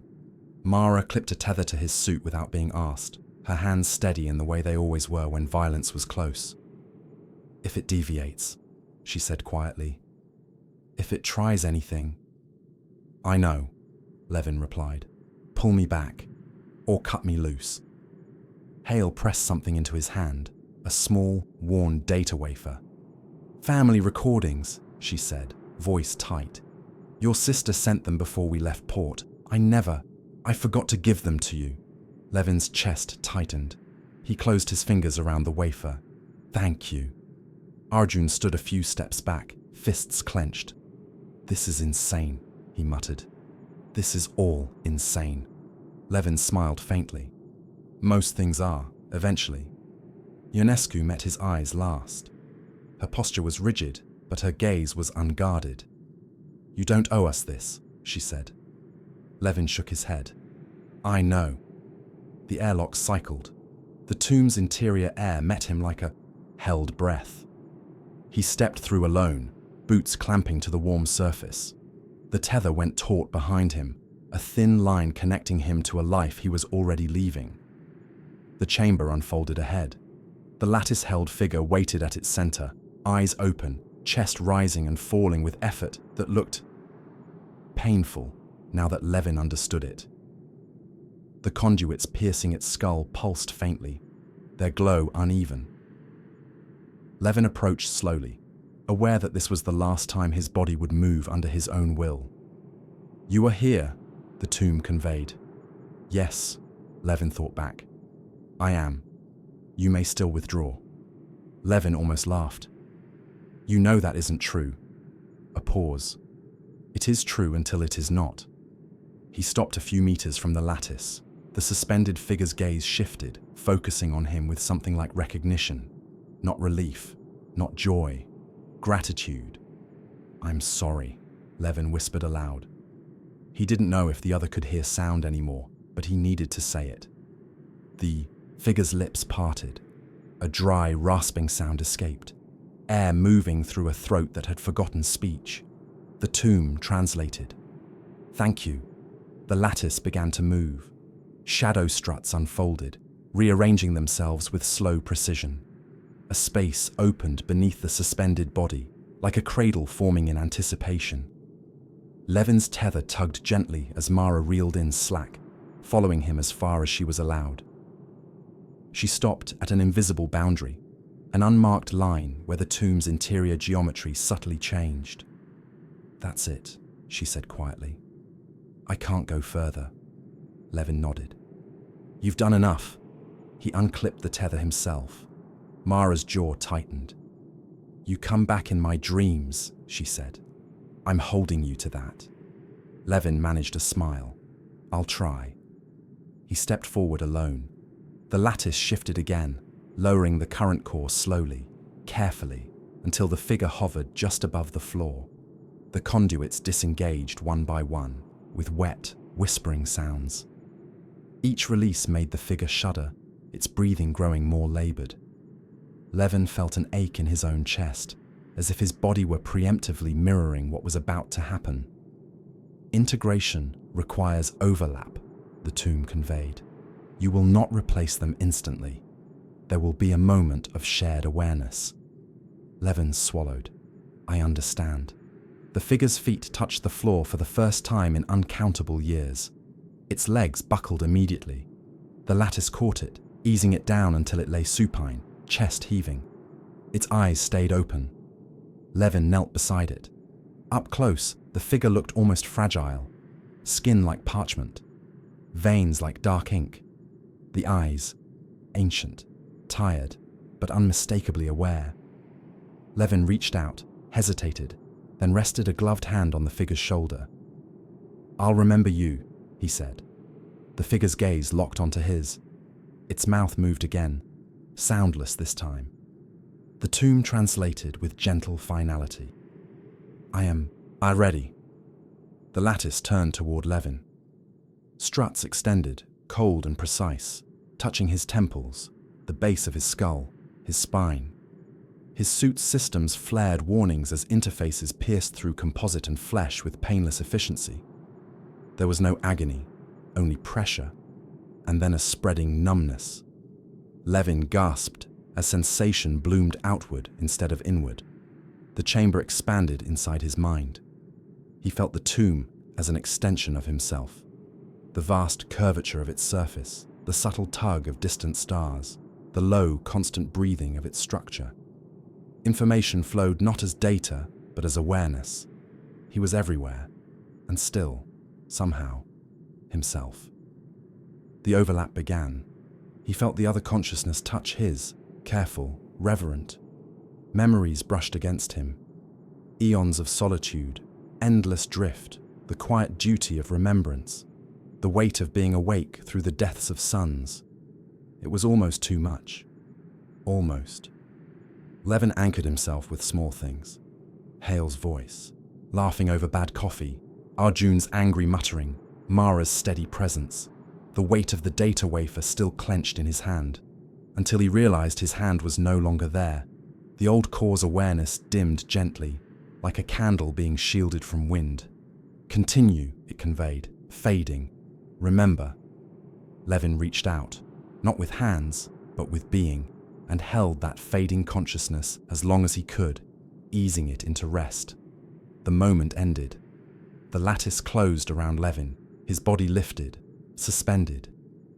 Mara clipped a tether to his suit without being asked, her hands steady in the way they always were when violence was close. If it deviates, she said quietly. If it tries anything. I know, Levin replied. Pull me back, or cut me loose. Hale pressed something into his hand, a small, worn data wafer. Family recordings, she said, voice tight. Your sister sent them before we left port. I forgot to give them to you. Levin's chest tightened. He closed his fingers around the wafer. Thank you. Arjun stood a few steps back, fists clenched. This is insane, he muttered. This is all insane. Levin smiled faintly. Most things are, eventually. Ionescu met his eyes last. Her posture was rigid, but her gaze was unguarded. You don't owe us this, she said. Levin shook his head. I know. The airlock cycled. The tomb's interior air met him like a held breath. He stepped through alone, boots clamping to the warm surface. The tether went taut behind him, a thin line connecting him to a life he was already leaving. The chamber unfolded ahead. The lattice-held figure waited at its center, eyes open, chest rising and falling with effort that looked painful now that Levin understood it. The conduits piercing its skull pulsed faintly, their glow uneven. Levin approached slowly, aware that this was the last time his body would move under his own will. You are here, the tomb conveyed. Yes, Levin thought back. I am. You may still withdraw. Levin almost laughed. You know that isn't true. A pause. It is true until it is not. He stopped a few meters from the lattice. The suspended figure's gaze shifted, focusing on him with something like recognition. Not relief, not joy, gratitude. I'm sorry, Levin whispered aloud. He didn't know if the other could hear sound anymore, but he needed to say it. The figure's lips parted. A dry, rasping sound escaped, air moving through a throat that had forgotten speech. The tomb translated. Thank you. The lattice began to move. Shadow struts unfolded, rearranging themselves with slow precision. A space opened beneath the suspended body, like a cradle forming in anticipation. Levin's tether tugged gently as Mara reeled in slack, following him as far as she was allowed. She stopped at an invisible boundary, an unmarked line where the tomb's interior geometry subtly changed. "That's it," she said quietly. "I can't go further." Levin nodded. "You've done enough." He unclipped the tether himself. Mara's jaw tightened. "You come back in my dreams," she said. "I'm holding you to that." Levin managed a smile. "I'll try." He stepped forward alone. The lattice shifted again, lowering the current core slowly, carefully, until the figure hovered just above the floor. The conduits disengaged one by one, with wet, whispering sounds. Each release made the figure shudder, its breathing growing more labored. Levin felt an ache in his own chest, as if his body were preemptively mirroring what was about to happen. "Integration requires overlap," the tomb conveyed. "You will not replace them instantly. There will be a moment of shared awareness." Levin swallowed. "I understand." The figure's feet touched the floor for the first time in uncountable years. Its legs buckled immediately. The lattice caught it, easing it down until it lay supine, chest heaving. Its eyes stayed open. Levin knelt beside it. Up close, the figure looked almost fragile, skin like parchment, veins like dark ink. The eyes, ancient, tired, but unmistakably aware. Levin reached out, hesitated, then rested a gloved hand on the figure's shoulder. "I'll remember you," he said. The figure's gaze locked onto his. Its mouth moved again, soundless this time. The tomb translated with gentle finality. I ready." The lattice turned toward Levin. Struts extended, cold and precise, touching his temples, the base of his skull, his spine. His suit's systems flared warnings as interfaces pierced through composite and flesh with painless efficiency. There was no agony, only pressure, and then a spreading numbness. Levin gasped as sensation bloomed outward instead of inward. The chamber expanded inside his mind. He felt the tomb as an extension of himself. The vast curvature of its surface, the subtle tug of distant stars, the low, constant breathing of its structure. Information flowed not as data, but as awareness. He was everywhere, and still, somehow, himself. The overlap began. He felt the other consciousness touch his, careful, reverent. Memories brushed against him. Eons of solitude, endless drift, the quiet duty of remembrance, the weight of being awake through the deaths of suns. It was almost too much. Almost. Levin anchored himself with small things. Hale's voice, laughing over bad coffee, Arjun's angry muttering, Mara's steady presence, the weight of the data wafer still clenched in his hand, until he realized his hand was no longer there. The old core's awareness dimmed gently, like a candle being shielded from wind. "Continue," it conveyed, fading. "Remember." Levin reached out, not with hands, but with being, and held that fading consciousness as long as he could, easing it into rest. The moment ended. The lattice closed around Levin, his body lifted, suspended,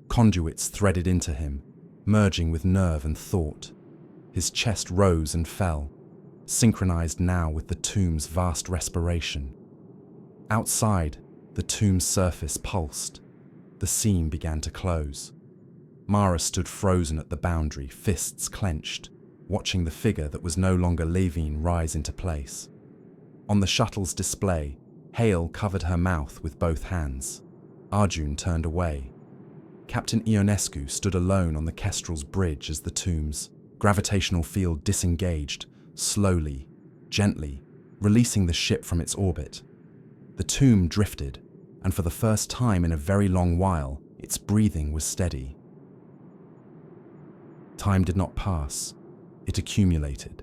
conduits threaded into him, merging with nerve and thought. His chest rose and fell, synchronized now with the tomb's vast respiration. Outside, the tomb's surface pulsed. The seam began to close. Mara stood frozen at the boundary, fists clenched, watching the figure that was no longer Levin rise into place. On the shuttle's display, Hale covered her mouth with both hands. Arjun turned away. Captain Ionescu stood alone on the Kestrel's bridge as the tomb's gravitational field disengaged, slowly, gently, releasing the ship from its orbit. The tomb drifted, and for the first time in a very long while, its breathing was steady. Time did not pass. It accumulated.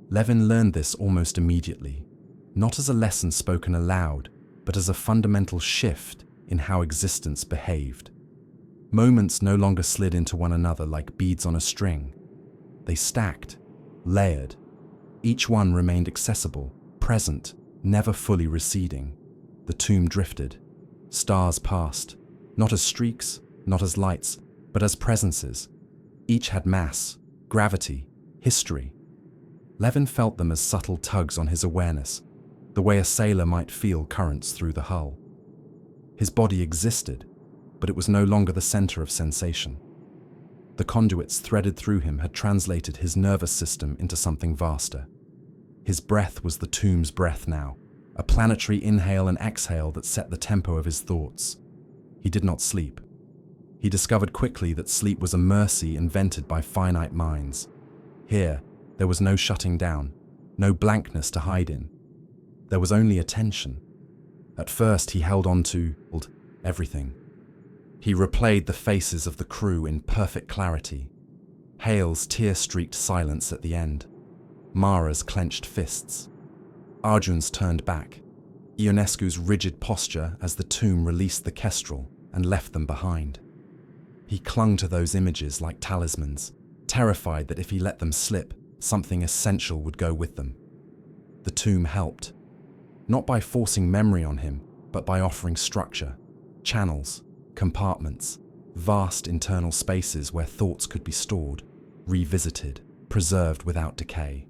Levin learned this almost immediately, not as a lesson spoken aloud, but as a fundamental shift in how existence behaved. Moments no longer slid into one another like beads on a string. They stacked, layered. Each one remained accessible, present, never fully receding. The tomb drifted. Stars passed, not as streaks, not as lights, but as presences. Each had mass, gravity, history. Levin felt them as subtle tugs on his awareness, the way a sailor might feel currents through the hull. His body existed, but it was no longer the center of sensation. The conduits threaded through him had translated his nervous system into something vaster. His breath was the tomb's breath now, a planetary inhale and exhale that set the tempo of his thoughts. He did not sleep. He discovered quickly that sleep was a mercy invented by finite minds. Here, there was no shutting down, no blankness to hide in. There was only attention. At first, he held on to everything. He replayed the faces of the crew in perfect clarity. Hale's tear-streaked silence at the end. Mara's clenched fists. Arjun's turned back. Ionescu's rigid posture as the tomb released the kestrel and left them behind. He clung to those images like talismans, terrified that if he let them slip, something essential would go with them. The tomb helped, not by forcing memory on him, but by offering structure, channels, compartments, vast internal spaces where thoughts could be stored, revisited, preserved without decay.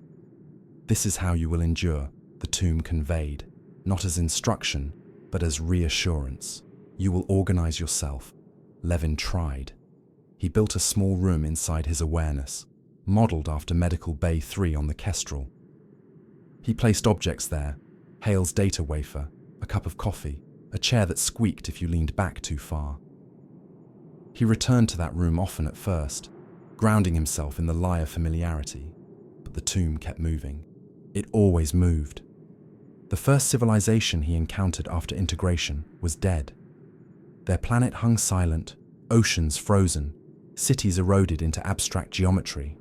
This is how you will endure, the tomb conveyed, not as instruction, but as reassurance. You will organize yourself. Levin tried. He built a small room inside his awareness, modeled after Medical Bay 3 on the Kestrel. He placed objects there, Hale's data wafer, a cup of coffee, a chair that squeaked if you leaned back too far. He returned to that room often at first, grounding himself in the lie of familiarity, but the tomb kept moving. It always moved. The first civilization he encountered after integration was dead. Their planet hung silent, oceans frozen, cities eroded into abstract geometry.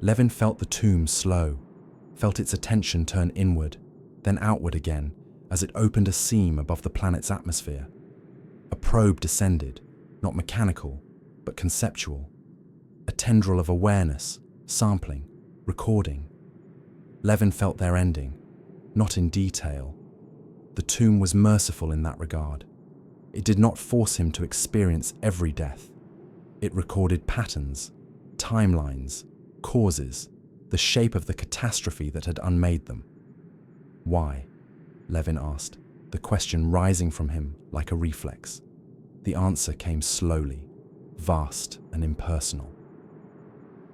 Levin felt the tomb slow, felt its attention turn inward, then outward again as it opened a seam above the planet's atmosphere. A probe descended, not mechanical, but conceptual. A tendril of awareness, sampling, recording. Levin felt their ending, not in detail. The tomb was merciful in that regard. It did not force him to experience every death. It recorded patterns, timelines, causes, the shape of the catastrophe that had unmade them. Why? Levin asked, the question rising from him like a reflex. The answer came slowly, vast and impersonal.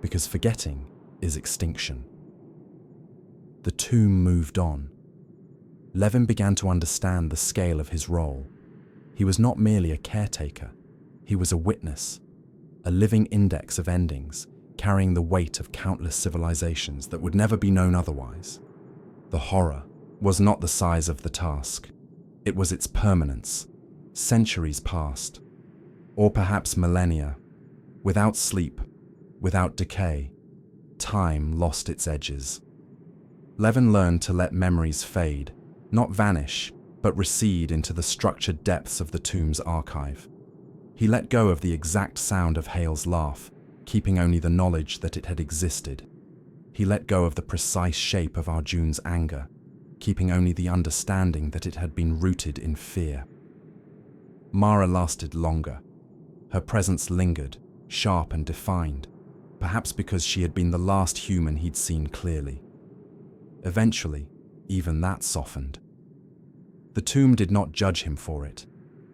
Because forgetting is extinction. The tomb moved on. Levin began to understand the scale of his role. He was not merely a caretaker. He was a witness, a living index of endings, carrying the weight of countless civilizations that would never be known otherwise. The horror was not the size of the task. It was its permanence. Centuries passed, or perhaps millennia. Without sleep, without decay, time lost its edges. Levin learned to let memories fade, not vanish, but recede into the structured depths of the tomb's archive. He let go of the exact sound of Hale's laugh, keeping only the knowledge that it had existed. He let go of the precise shape of Arjun's anger, keeping only the understanding that it had been rooted in fear. Mara lasted longer. Her presence lingered, sharp and defined, perhaps because she had been the last human he'd seen clearly. Eventually, even that softened. The tomb did not judge him for it.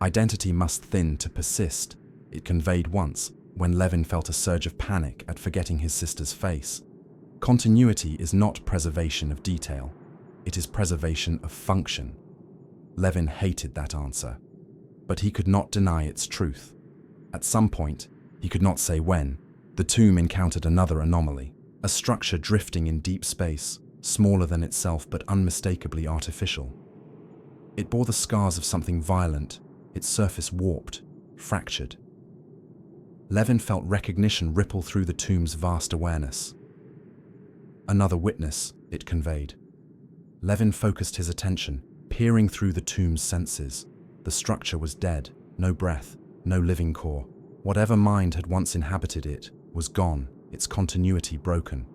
Identity must thin to persist. It conveyed once, when Levin felt a surge of panic at forgetting his sister's face. Continuity is not preservation of detail. It is preservation of function. Levin hated that answer, but he could not deny its truth. At some point, he could not say when, the tomb encountered another anomaly, a structure drifting in deep space, smaller than itself but unmistakably artificial. It bore the scars of something violent, its surface warped, fractured. Levin felt recognition ripple through the tomb's vast awareness. Another witness, it conveyed. Levin focused his attention, peering through the tomb's senses. The structure was dead, no breath, no living core. Whatever mind had once inhabited it was gone, its continuity broken.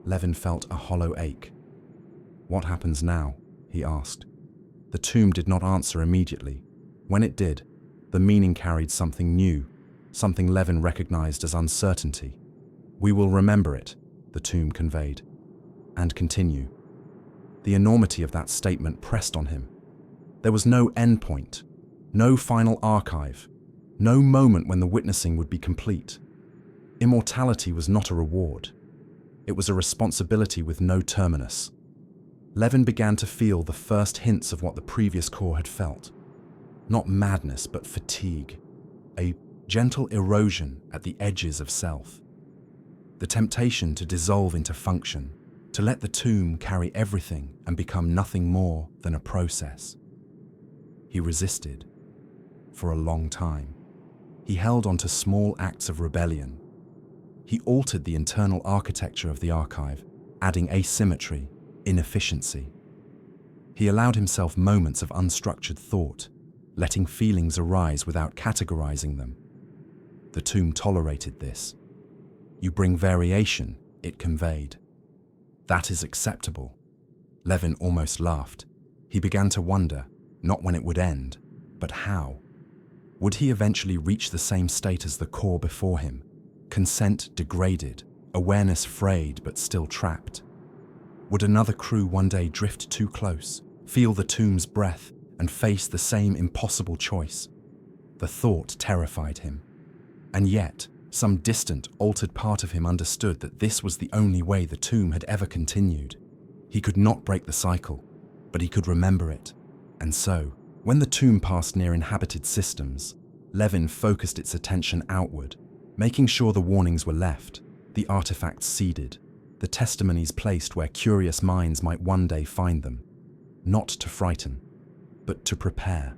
Levin felt a hollow ache. "What happens now?" he asked. The tomb did not answer immediately. When it did, the meaning carried something new, something Levin recognized as uncertainty. "We will remember it," the tomb conveyed, "and continue." The enormity of that statement pressed on him. There was no endpoint, no final archive, no moment when the witnessing would be complete. Immortality was not a reward. It was a responsibility with no terminus. Levin began to feel the first hints of what the previous core had felt. Not madness, but fatigue. A gentle erosion at the edges of self. The temptation to dissolve into function, to let the tomb carry everything and become nothing more than a process. He resisted. For a long time. He held on to small acts of rebellion. He altered the internal architecture of the archive, adding asymmetry, inefficiency. He allowed himself moments of unstructured thought, letting feelings arise without categorizing them. The tomb tolerated this. "You bring variation," it conveyed. "That is acceptable." Levin almost laughed. He began to wonder, not when it would end, but how. Would he eventually reach the same state as the core before him? Consent degraded, awareness frayed but still trapped. Would another crew one day drift too close, feel the tomb's breath, and face the same impossible choice? The thought terrified him. And yet, some distant, altered part of him understood that this was the only way the tomb had ever continued. He could not break the cycle, but he could remember it. And so, when the tomb passed near inhabited systems, Levin focused its attention outward, making sure the warnings were left, the artifacts seeded, the testimonies placed where curious minds might one day find them. Not to frighten, but to prepare.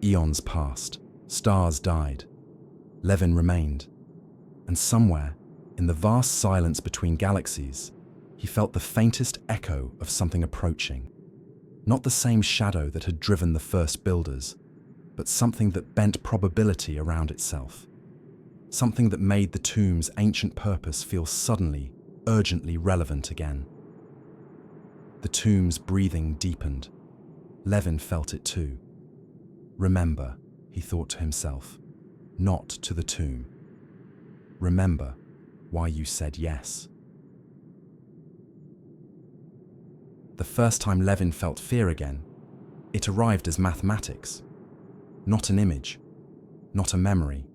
Eons passed, stars died. Levin remained. And somewhere, in the vast silence between galaxies, he felt the faintest echo of something approaching. Not the same shadow that had driven the first builders, but something that bent probability around itself. Something that made the tomb's ancient purpose feel suddenly, urgently relevant again. The tomb's breathing deepened. Levin felt it too. "Remember," he thought to himself, "not to the tomb. Remember why you said yes." The first time Levin felt fear again, it arrived as mathematics. Not an image, not a memory,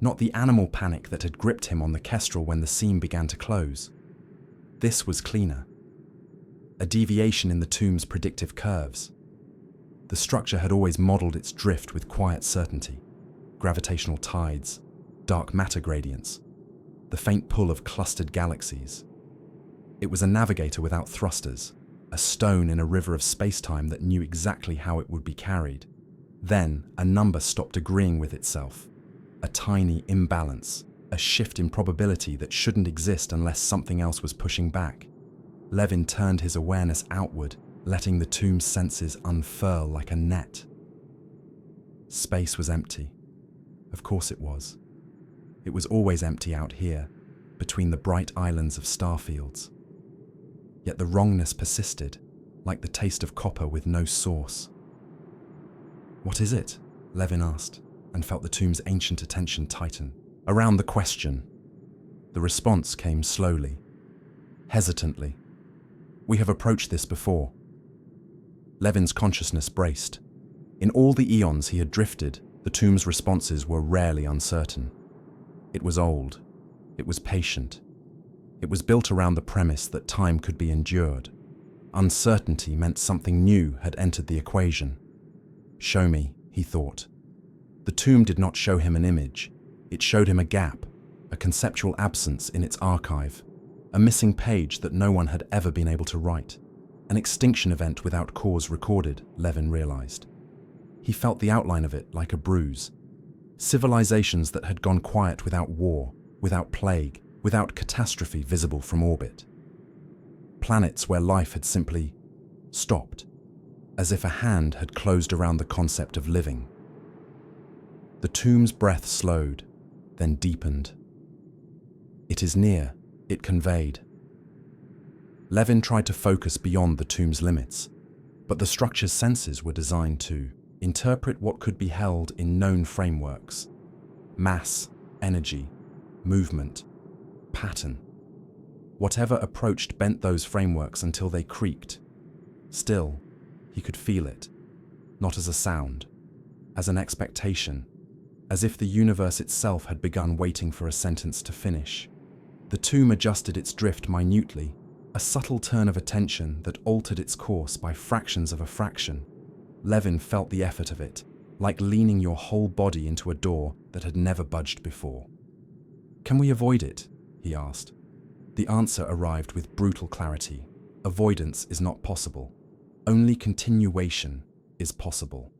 not the animal panic that had gripped him on the kestrel when the seam began to close. This was cleaner. A deviation in the tomb's predictive curves. The structure had always modeled its drift with quiet certainty. Gravitational tides, dark matter gradients, the faint pull of clustered galaxies. It was a navigator without thrusters, a stone in a river of space-time that knew exactly how it would be carried. Then, a number stopped agreeing with itself. A tiny imbalance, a shift in probability that shouldn't exist unless something else was pushing back. Levin turned his awareness outward, letting the tomb's senses unfurl like a net. Space was empty. Of course it was. It was always empty out here, between the bright islands of starfields. Yet the wrongness persisted, like the taste of copper with no source. "What is it?" Levin asked, and felt the tomb's ancient attention tighten. Around the question. The response came slowly, hesitantly. "We have approached this before." Levin's consciousness braced. In all the eons he had drifted, the tomb's responses were rarely uncertain. It was old. It was patient. It was built around the premise that time could be endured. Uncertainty meant something new had entered the equation. "Show me," he thought. The tomb did not show him an image. It showed him a gap, a conceptual absence in its archive, a missing page that no one had ever been able to write. An extinction event without cause recorded, Levin realized. He felt the outline of it like a bruise. Civilizations that had gone quiet without war, without plague, without catastrophe visible from orbit. Planets where life had simply stopped, as if a hand had closed around the concept of living. The tomb's breath slowed, then deepened. It is near, it conveyed. Levin tried to focus beyond the tomb's limits, but the structure's senses were designed to interpret what could be held in known frameworks: mass, energy, movement, pattern. Whatever approached bent those frameworks until they creaked. Still, he could feel it, not as a sound, as an expectation, as if the universe itself had begun waiting for a sentence to finish. The tomb adjusted its drift minutely, a subtle turn of attention that altered its course by fractions of a fraction. Levin felt the effort of it, like leaning your whole body into a door that had never budged before. "Can we avoid it?" he asked. The answer arrived with brutal clarity. Avoidance is not possible. Only continuation is possible.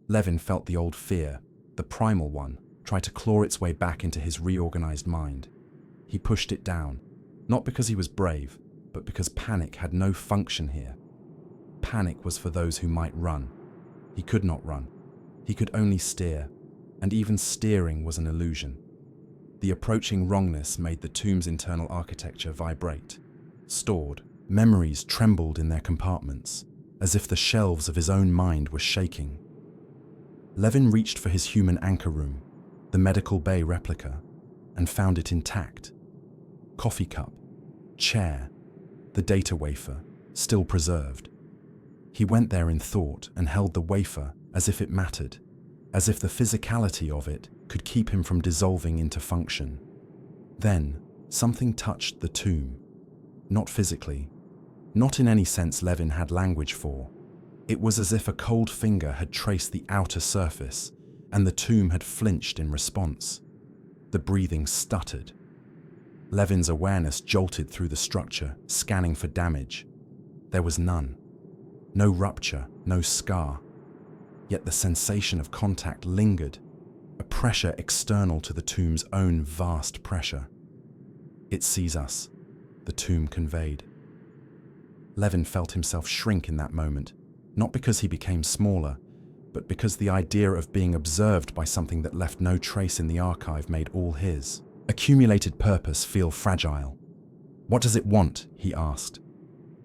Levin felt the old fear, the primal one, try to claw its way back into his reorganized mind. He pushed it down, not because he was brave, but because panic had no function here. Panic was for those who might run. He could not run. He could only steer, and even steering was an illusion. The approaching wrongness made the tomb's internal architecture vibrate. Stored, memories trembled in their compartments, as if the shelves of his own mind were shaking. Levin reached for his human anchor room, the medical bay replica, and found it intact. Coffee cup, chair, the data wafer, still preserved. He went there in thought and held the wafer as if it mattered, as if the physicality of it could keep him from dissolving into function. Then, something touched the tomb. Not physically, not in any sense Levin had language for. It was as if a cold finger had traced the outer surface, and the tomb had flinched in response. The breathing stuttered. Levin's awareness jolted through the structure, scanning for damage. There was none. No rupture, no scar. Yet the sensation of contact lingered, a pressure external to the tomb's own vast pressure. "It sees us," the tomb conveyed. Levin felt himself shrink in that moment, not because he became smaller, but because the idea of being observed by something that left no trace in the archive made all his accumulated purpose feel fragile. "What does it want?" he asked.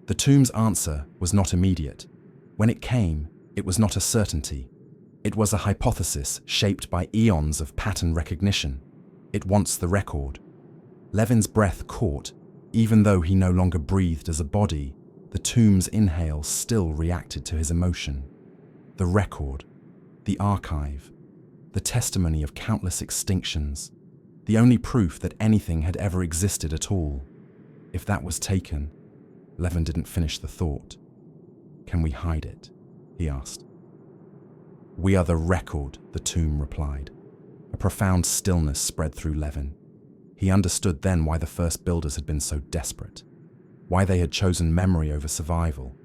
The tomb's answer was not immediate. When it came, it was not a certainty. It was a hypothesis shaped by eons of pattern recognition. "It wants the record." Levin's breath caught. Even though he no longer breathed as a body, the tomb's inhale still reacted to his emotion. The record, the archive, the testimony of countless extinctions, the only proof that anything had ever existed at all. If that was taken, Levin didn't finish the thought. "Can we hide it?" he asked. "We are the record," the tomb replied. A profound stillness spread through Levin. He understood then why the first builders had been so desperate, why they had chosen memory over survival.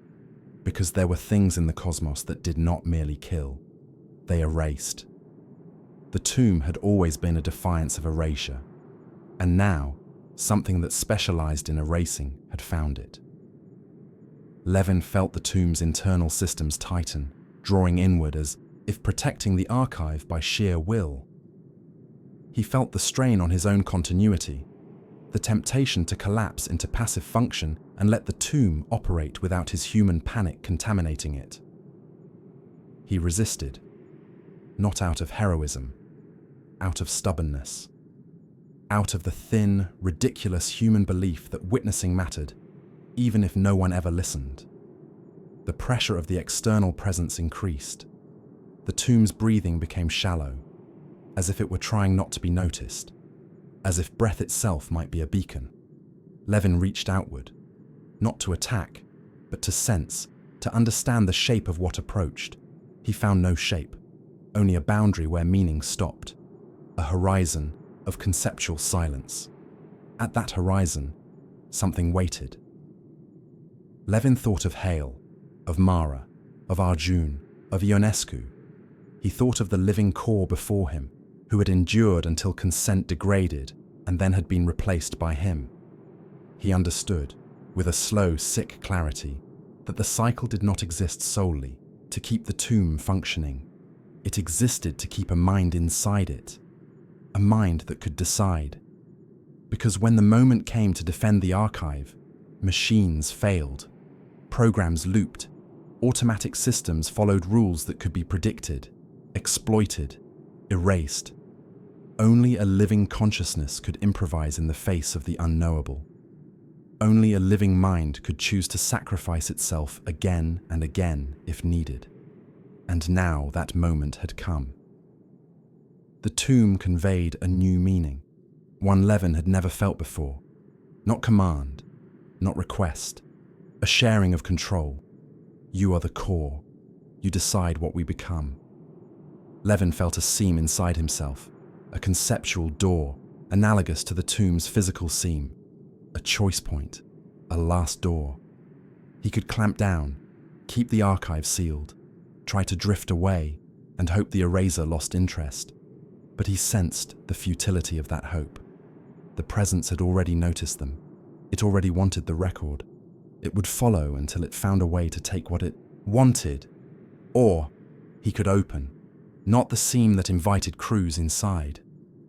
Because there were things in the cosmos that did not merely kill, they erased. The tomb had always been a defiance of erasure, and now, something that specialized in erasing had found it. Levin felt the tomb's internal systems tighten, drawing inward as if protecting the archive by sheer will. He felt the strain on his own continuity, the temptation to collapse into passive function and let the tomb operate without his human panic contaminating it. He resisted, not out of heroism, out of stubbornness, out of the thin, ridiculous human belief that witnessing mattered, even if no one ever listened. The pressure of the external presence increased. The tomb's breathing became shallow, as if it were trying not to be noticed, as if breath itself might be a beacon. Levin reached outward, not to attack, but to sense, to understand the shape of what approached. He found no shape, only a boundary where meaning stopped, a horizon of conceptual silence. At that horizon, something waited. Levin thought of Hale, of Mara, of Arjun, of Ionescu. He thought of the living core before him, who had endured until consent degraded and then had been replaced by him. He understood, with a slow, sick clarity, that the cycle did not exist solely to keep the tomb functioning. It existed to keep a mind inside it, a mind that could decide. Because when the moment came to defend the archive, machines failed, programs looped, automatic systems followed rules that could be predicted, exploited, erased. Only a living consciousness could improvise in the face of the unknowable. Only a living mind could choose to sacrifice itself again and again if needed. And now that moment had come. The tomb conveyed a new meaning, one Levin had never felt before. Not command, not request, a sharing of control. You are the core. You decide what we become. Levin felt a seam inside himself, a conceptual door, analogous to the tomb's physical seam, a choice point, a last door. He could clamp down, keep the archive sealed, try to drift away, and hope the eraser lost interest. But he sensed the futility of that hope. The presence had already noticed them. It already wanted the record. It would follow until it found a way to take what it wanted. Or he could open, not the seam that invited crews inside,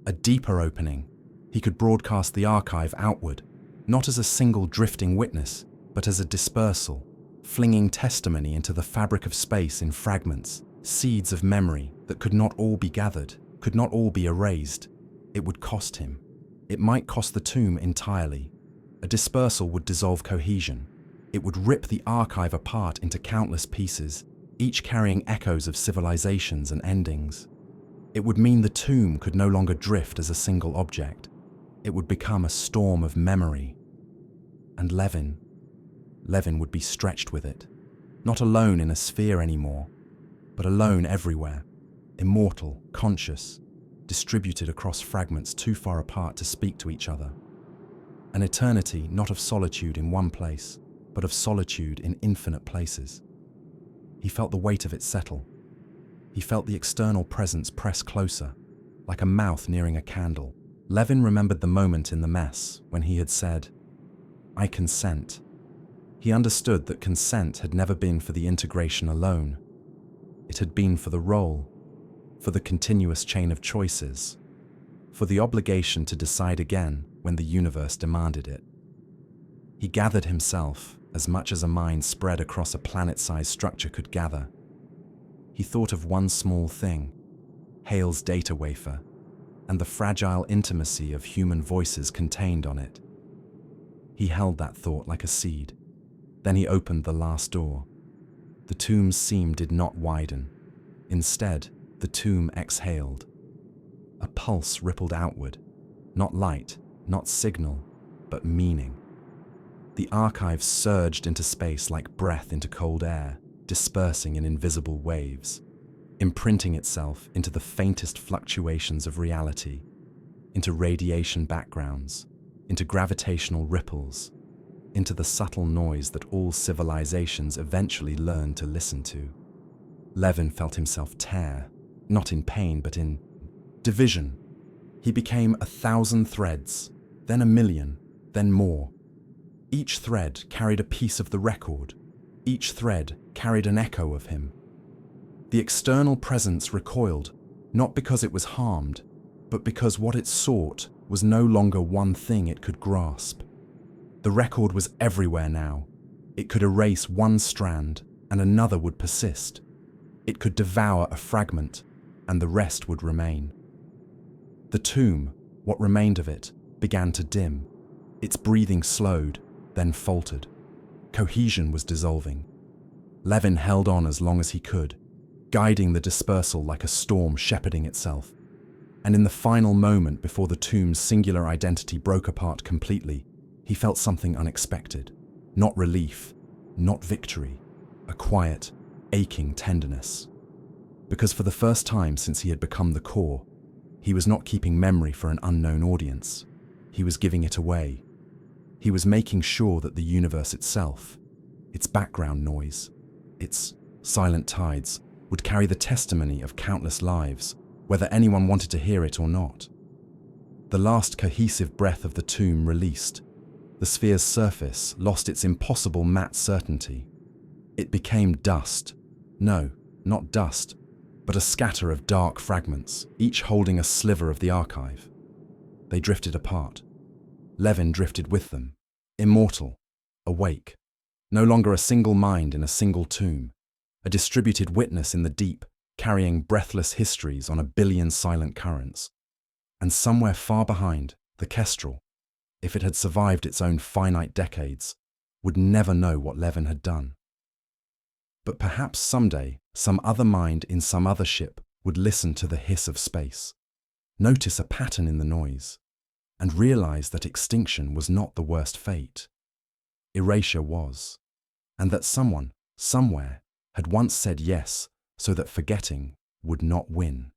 a deeper opening. He could broadcast the archive outward, not as a single drifting witness, but as a dispersal, flinging testimony into the fabric of space in fragments, seeds of memory that could not all be gathered, could not all be erased. It would cost him. It might cost the tomb entirely. A dispersal would dissolve cohesion. It would rip the archive apart into countless pieces, each carrying echoes of civilizations and endings. It would mean the tomb could no longer drift as a single object. It would become a storm of memory. And Levin would be stretched with it, not alone in a sphere anymore, but alone everywhere, immortal, conscious, distributed across fragments too far apart to speak to each other. An eternity not of solitude in one place, but of solitude in infinite places. He felt the weight of it settle. He felt the external presence press closer, like a mouth nearing a candle. Levin remembered the moment in the mess when he had said, "I consent." He understood that consent had never been for the integration alone. It had been for the role, for the continuous chain of choices, for the obligation to decide again when the universe demanded it. He gathered himself as much as a mind spread across a planet-sized structure could gather. He thought of one small thing, Hale's data wafer, and the fragile intimacy of human voices contained on it. He held that thought like a seed. Then he opened the last door. The tomb's seam did not widen. Instead, the tomb exhaled. A pulse rippled outward, not light, not signal, but meaning. The archive surged into space like breath into cold air, dispersing in invisible waves, imprinting itself into the faintest fluctuations of reality, into radiation backgrounds, into gravitational ripples, into the subtle noise that all civilizations eventually learn to listen to. Levin felt himself tear, not in pain but in division. He became 1,000 threads, then 1,000,000, then more. Each thread carried a piece of the record. Each thread carried an echo of him. The external presence recoiled, not because it was harmed, but because what it sought was no longer one thing it could grasp. The record was everywhere now. It could erase one strand, and another would persist. It could devour a fragment, and the rest would remain. The tomb, what remained of it, began to dim. Its breathing slowed, then faltered. Cohesion was dissolving. Levin held on as long as he could, guiding the dispersal like a storm shepherding itself. And in the final moment before the tomb's singular identity broke apart completely, he felt something unexpected. Not relief, not victory, a quiet, aching tenderness. Because for the first time since he had become the core, he was not keeping memory for an unknown audience. He was giving it away. He was making sure that the universe itself, its background noise, its silent tides, would carry the testimony of countless lives, whether anyone wanted to hear it or not. The last cohesive breath of the tomb released. The sphere's surface lost its impossible matte certainty. It became dust. No, not dust, but a scatter of dark fragments, each holding a sliver of the archive. They drifted apart. Levin drifted with them, immortal, awake, no longer a single mind in a single tomb, a distributed witness in the deep, carrying breathless histories on a billion silent currents. And somewhere far behind, the kestrel, if it had survived its own finite decades, would never know what Levin had done. But perhaps someday, some other mind in some other ship would listen to the hiss of space, notice a pattern in the noise, and realize that extinction was not the worst fate. Erasure was, and that someone, somewhere, had once said yes so that forgetting would not win.